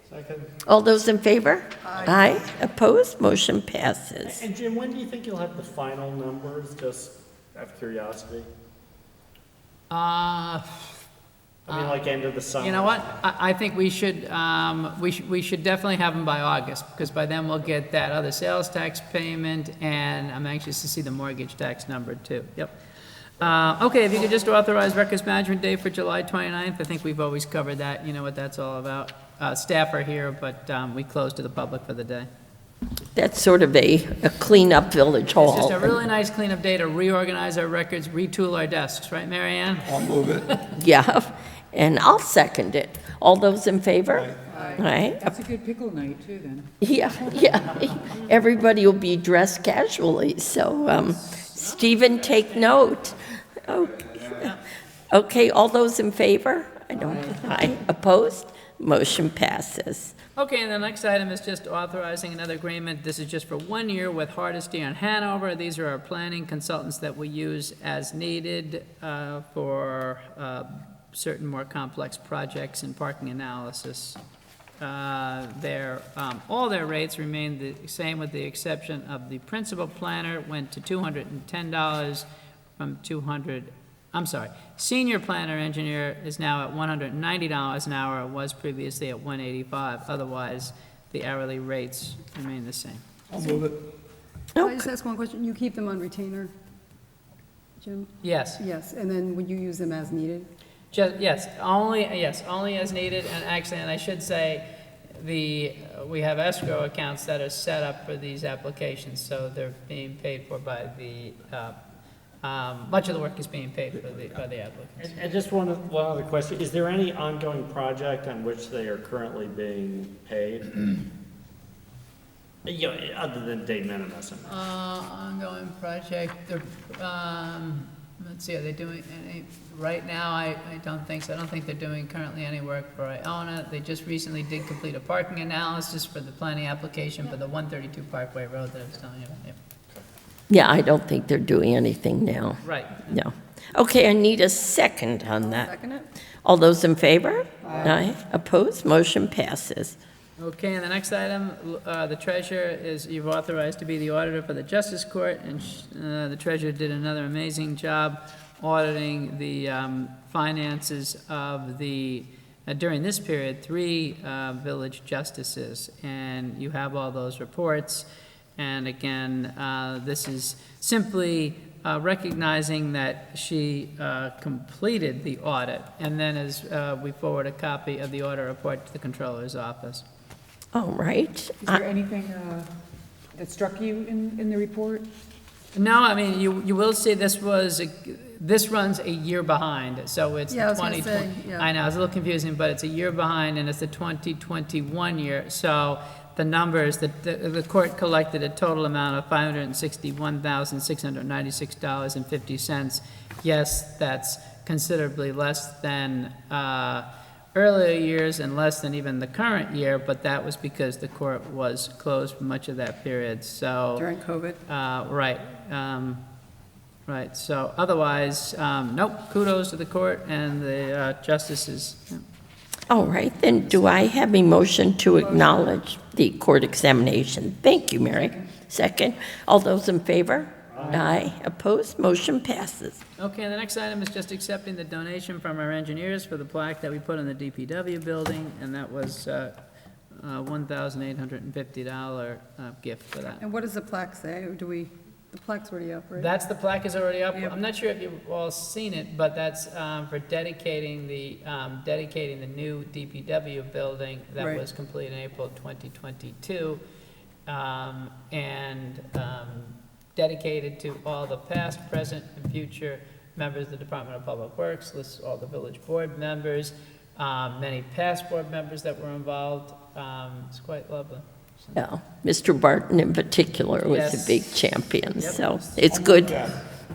Second. All those in favor? Aye. Opposed? Motion passes. And Jim, when do you think you'll have the final numbers, just out of curiosity? I mean, like end of the summer? You know what? I think we should definitely have them by August, because by then we'll get that other sales tax payment, and I'm anxious to see the mortgage tax number too. Yep. Okay, if you could just authorize Records Management Day for July 29th, I think we've always covered that, you know what that's all about. Staff are here, but we close to the public for the day. That's sort of a clean-up Village It's Hall. just a really nice cleanup day to reorganize our records, retool our desks, right, Mary Ann? I'll move it. Yeah, and I'll second it. All those in favor? Aye. That's a good pickle night, too, then. Yeah, yeah. Everybody will be dressed casually, so, Stephen, take note. Okay, all those in favor? Aye. Opposed? Motion passes. Okay, and the next item is just authorizing another agreement. This is just for 1 year with Hardesty and Hanover. These are our planning consultants that we use as needed for certain more complex projects and parking analysis. All their rates remain the same with the exception of the principal planner went to $210 from senior planner engineer is now at $190 an hour. It was previously at $185. Otherwise, the hourly rates remain the same. I'll move it. Can I just ask one question? You keep them on retainer, Jim? Yes. Yes, and then would you use them as needed? Yes, only as needed, and actually, and I should say, we have escrow accounts that are set up for these applications, so they're being paid for by the, much of the work is being paid for by the applicants. And just one other question, is there any ongoing project on which they are currently being paid? You know, other than de minimis amounts? Ongoing project, let's see, are they doing any, right now, I don't think so. I don't think they're doing currently any work for Iona. They just recently did complete a parking analysis for the planning application for the 132 Parkway Road that I was telling you about. Yeah. Yeah, I don't think they're doing anything now. Right. No. Okay, I need a second on that. Second it? All those in favor? Aye. Opposed? Motion passes. Okay, and the next item, the treasurer is, you've authorized to be the auditor for the Justice Court, and the treasurer did another amazing job auditing the finances of the, during this period, 3 village justices, and you have all those reports. And again, this is simply recognizing that she completed the audit, and then as we forward a copy of the audit report to the Controller's office. All right. Is there anything that struck you in the report? No, I mean, you will see this runs a year behind, so it's Yeah, I was the gonna 2020. say, yeah. I know, it's a little confusing, but it's a year behind, and it's the 2021 year, so the numbers, the court collected a total amount of $561,696.50. Yes, that's considerably less than earlier years and less than even the current year, but that was because the court was closed for much of that period, so. During COVID? Right, right, so otherwise, nope, kudos to the court and the justices. Yeah. All right, then do I have a motion to acknowledge the court examination? Thank you, Mary. Second. All those in favor? Aye. Opposed? Motion passes. Okay, the next item is just accepting the donation from our engineers for the plaque that we put in the DPW building, and that was $1,850 gift for that. And what does the plaque say? The plaque's already up, right? The plaque is already up. Yep. I'm not sure if you've all seen it, but that's for dedicating the new DPW building that Right. was completed in April 2022, and dedicated to all the past, present, and future members of the Department of Public Works, lists all the village board members, many past board members that were involved. It's quite lovely. Yeah, Mr. Barton in particular was Yes. a big champion, Yep. so it's good.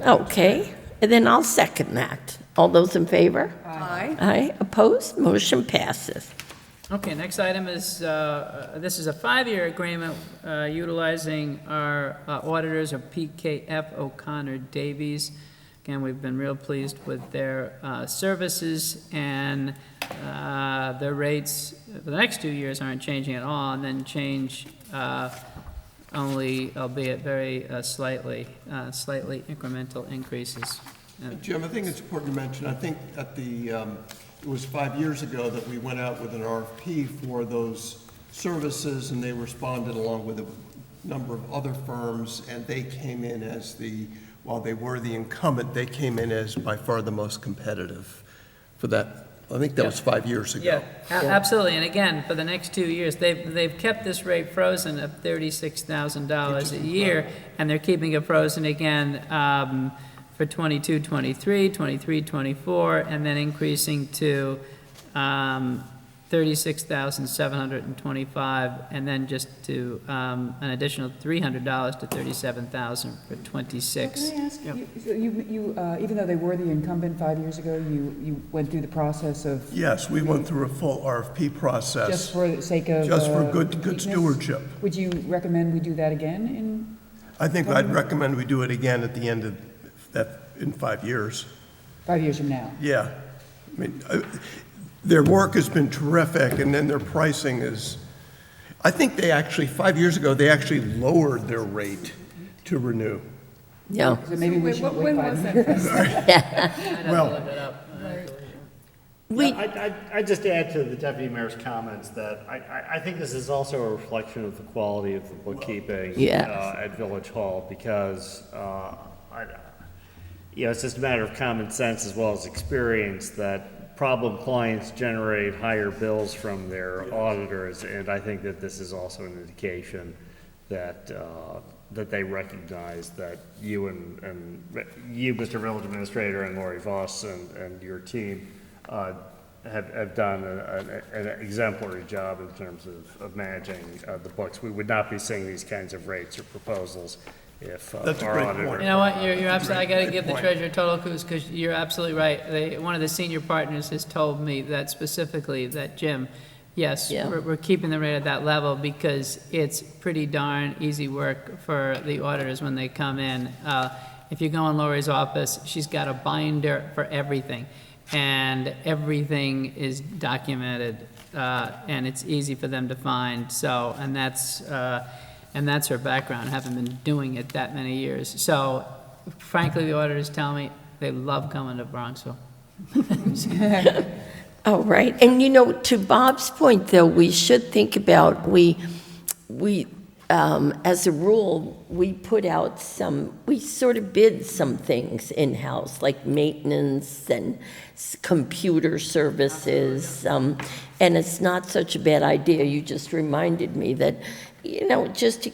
Okay, and then I'll second that. All those in favor? Aye. Aye. Opposed? Motion passes. Okay, next item is, this is a 5-year agreement utilizing our auditors of PKF O'Connor Davies. Again, we've been real pleased with their services, and their rates for the next 2 years aren't changing at all, and then change only, albeit very slightly incremental increases. Jim, I think it's important to mention, I think at it was 5 years ago that we went out with an RFP for those services, and they responded along with a number of other firms, and they came in as while they were the incumbent, they came in as by far the most competitive for that. I think that was 5 years ago. Yeah, absolutely. And again, for the next 2 years, they've kept this rate frozen at $36,000 a year, and they're keeping it frozen again for 22, 23, 23, 24, and then increasing to 36,725, and then just to an additional $300 to 37,000 for 26. Can I ask, you, even though they were the incumbent 5 years ago, you went through the process of, Yes, we went through a full RFP process. just for the sake of... Just for good completeness? stewardship. Would you recommend we do that again I think I'd recommend we do it again at the end of that, in 5 years. 5 years from now? Yeah. I mean, their work has been terrific, and then their pricing is, I think they actually, 5 years ago, they actually lowered their rate to renew. Yeah. So maybe we should wait When 5 was years. Well, I just add to the deputy mayor's comments that I think this is also a reflection of the quality of the bookkeeping Yes. at Village Hall, because it's just a matter of common sense as well as experience that problem clients generate higher bills from their auditors, and I think that this is also an indication that that they recognize that you and you, Mr. Village Administrator, and Lori Voss and your team have done an exemplary job in terms of managing the books. We would not be seeing these kinds of rates or proposals if That's a our great auditor. point. You know what, you're absolutely, I gotta Great give the point. treasurer total kudos, because you're absolutely right. One of the senior partners has told me that specifically, that Jim, yes, Yeah. we're keeping the rate at that level because it's pretty darn easy work for the auditors when they come in. If you go in Lori's office, she's got a binder for everything, and everything is documented, and it's easy for them to find, so, and that's her background, having been doing it that many years. So frankly, the auditors tell me they love coming to Bronxville. Oh, right. And to Bob's point, though, we should think about, as a rule, we put out we sort of bid some things in-house, like maintenance and computer services. And it's not such a bad idea. You just reminded me that, just to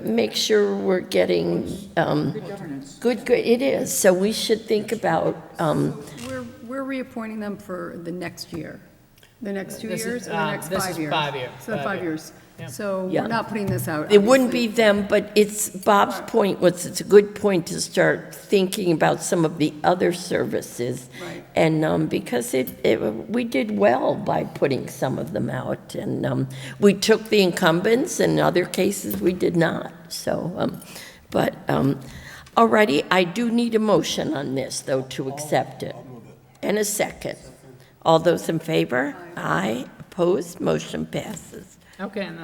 make sure we're getting, Good governance. good, it is. So we should think about, We're reappointing them for the next year, the next 2 This is, years, or the next 5 years? this is 5 year. So 5 years. So Yeah. we're not putting this out. it wouldn't obviously. be them, but Bob's point was, it's a good point to start thinking about some of the other services. Right. And because we did well by putting some of them out. And we took the incumbents, and in other cases, we did not. So, all righty, I do need a motion on this, though, to accept it. And a second. All those in favor? Aye. Opposed? Motion passes. Okay, and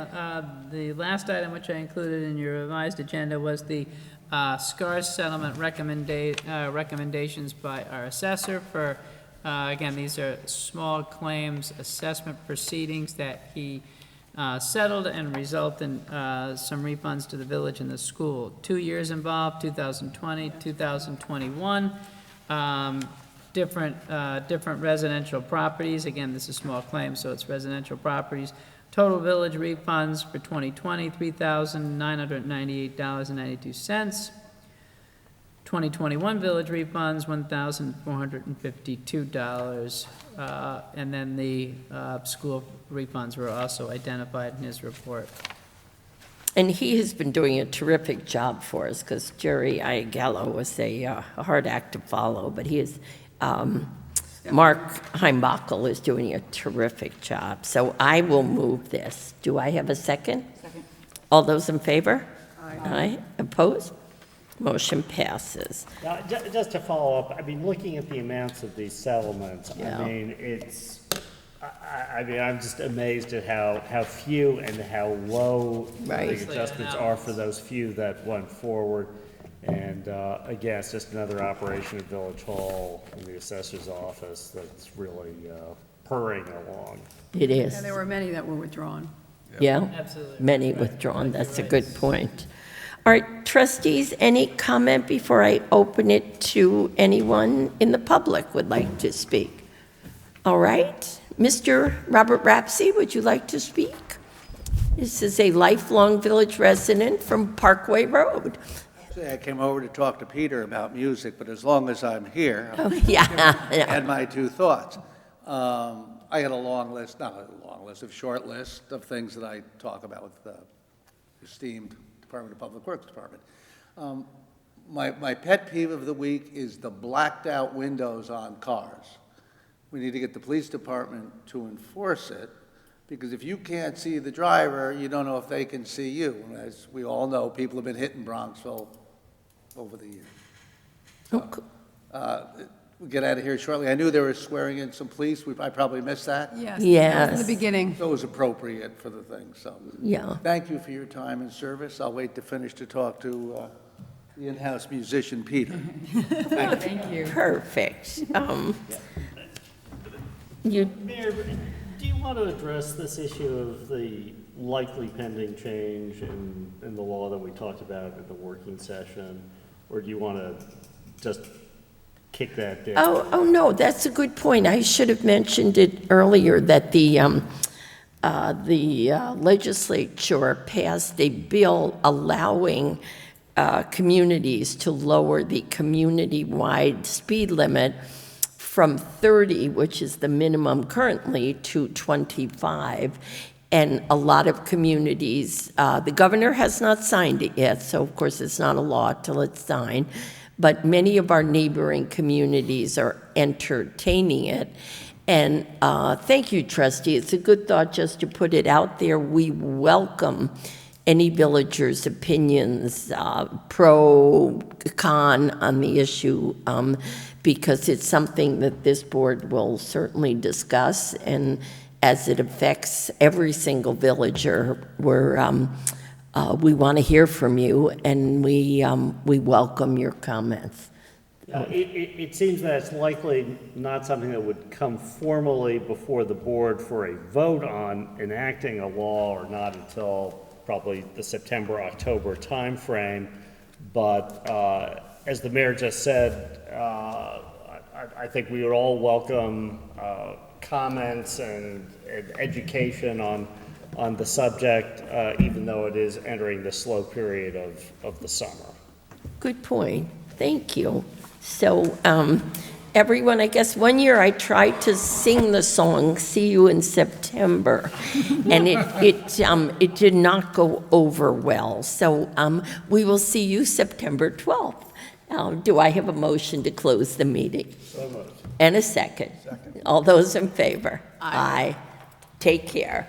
the last item which I included in your revised agenda was the SCARS settlement recommendations by our assessor for, again, these are small claims assessment proceedings that he settled and result in some refunds to the village and the school. 2 years involved, 2020, 2021. Different residential properties. Again, this is small claims, so it's residential properties. Total village refunds for 2020, $3,998.92. 2021 village refunds, $1,452. And then the school refunds were also identified in his report. And he has been doing a terrific job for us, because Jerry Iagello was a hard act to follow, but he is, Mark Heimbachel is doing a terrific job. So I will move this. Do I have a second? Second. All those in favor? Aye. Opposed? Motion passes. Now, just to follow up, I mean, looking at the amounts of these settlements, Yeah. I mean, I'm just amazed at how few and how low Right. the adjustments are for those few that went forward. And again, it's just another operation at Village Hall and the assessor's office that's really purring along. It is. And there were many that were withdrawn. Yeah? Absolutely. Many withdrawn. That's a good point. All right, trustees, any comment before I open it to anyone in the public would like to speak? All right, Mr. Robert Rapsey, would you like to speak? This is a lifelong village resident from Parkway Road. I came over to talk to Peter about music, but as long as I'm here, Oh, yeah. add my two thoughts. I got a long list, not a long list, a short list of things that I talk about with the esteemed Department of Public Works Department. My pet peeve of the week is the blacked out windows on cars. We need to get the police department to enforce it, because if you can't see the driver, you don't know if they can see you. And as we all know, people have been hit in Bronxville over the years. Okay. We'll get out of here shortly. I knew they were swearing in some police. I probably missed that. Yes. Yes. In the beginning. So it was appropriate for the thing, so. Yeah. Thank you for your time and service. I'll wait to finish to talk to the in-house musician, Peter. Thank you. Perfect. You, Mayor, do you want to address this issue of the likely pending change in the law that we talked about in the working session? Or do you want to just kick that down? oh, no, that's a good point. I should have mentioned it earlier that the legislature passed a bill allowing communities to lower the community-wide speed limit from 30, which is the minimum currently, to 25. And a lot of communities, the governor has not signed it yet, so of course it's not a law till it's signed, but many of our neighboring communities are entertaining it. And thank you, trustee. It's a good thought just to put it out there. We welcome any villagers' opinions, pro, con on the issue, because it's something that this board will certainly discuss, and as it affects every single villager, we want to hear from you, and we welcome your comments. It seems that it's likely not something that would come formally before the board for a vote on enacting a law or not until probably the September, October timeframe. But as the mayor just said, I think we would all welcome comments and education on the subject, even though it is entering the slow period of the summer. Good point. Thank you. So, everyone, I guess one year I tried to sing the song "See You in September," and it did not go over well. So, we will see you September 12th. Do I have a motion to close the meeting? So moved. And a second. Second. All those in favor? Aye. Take care.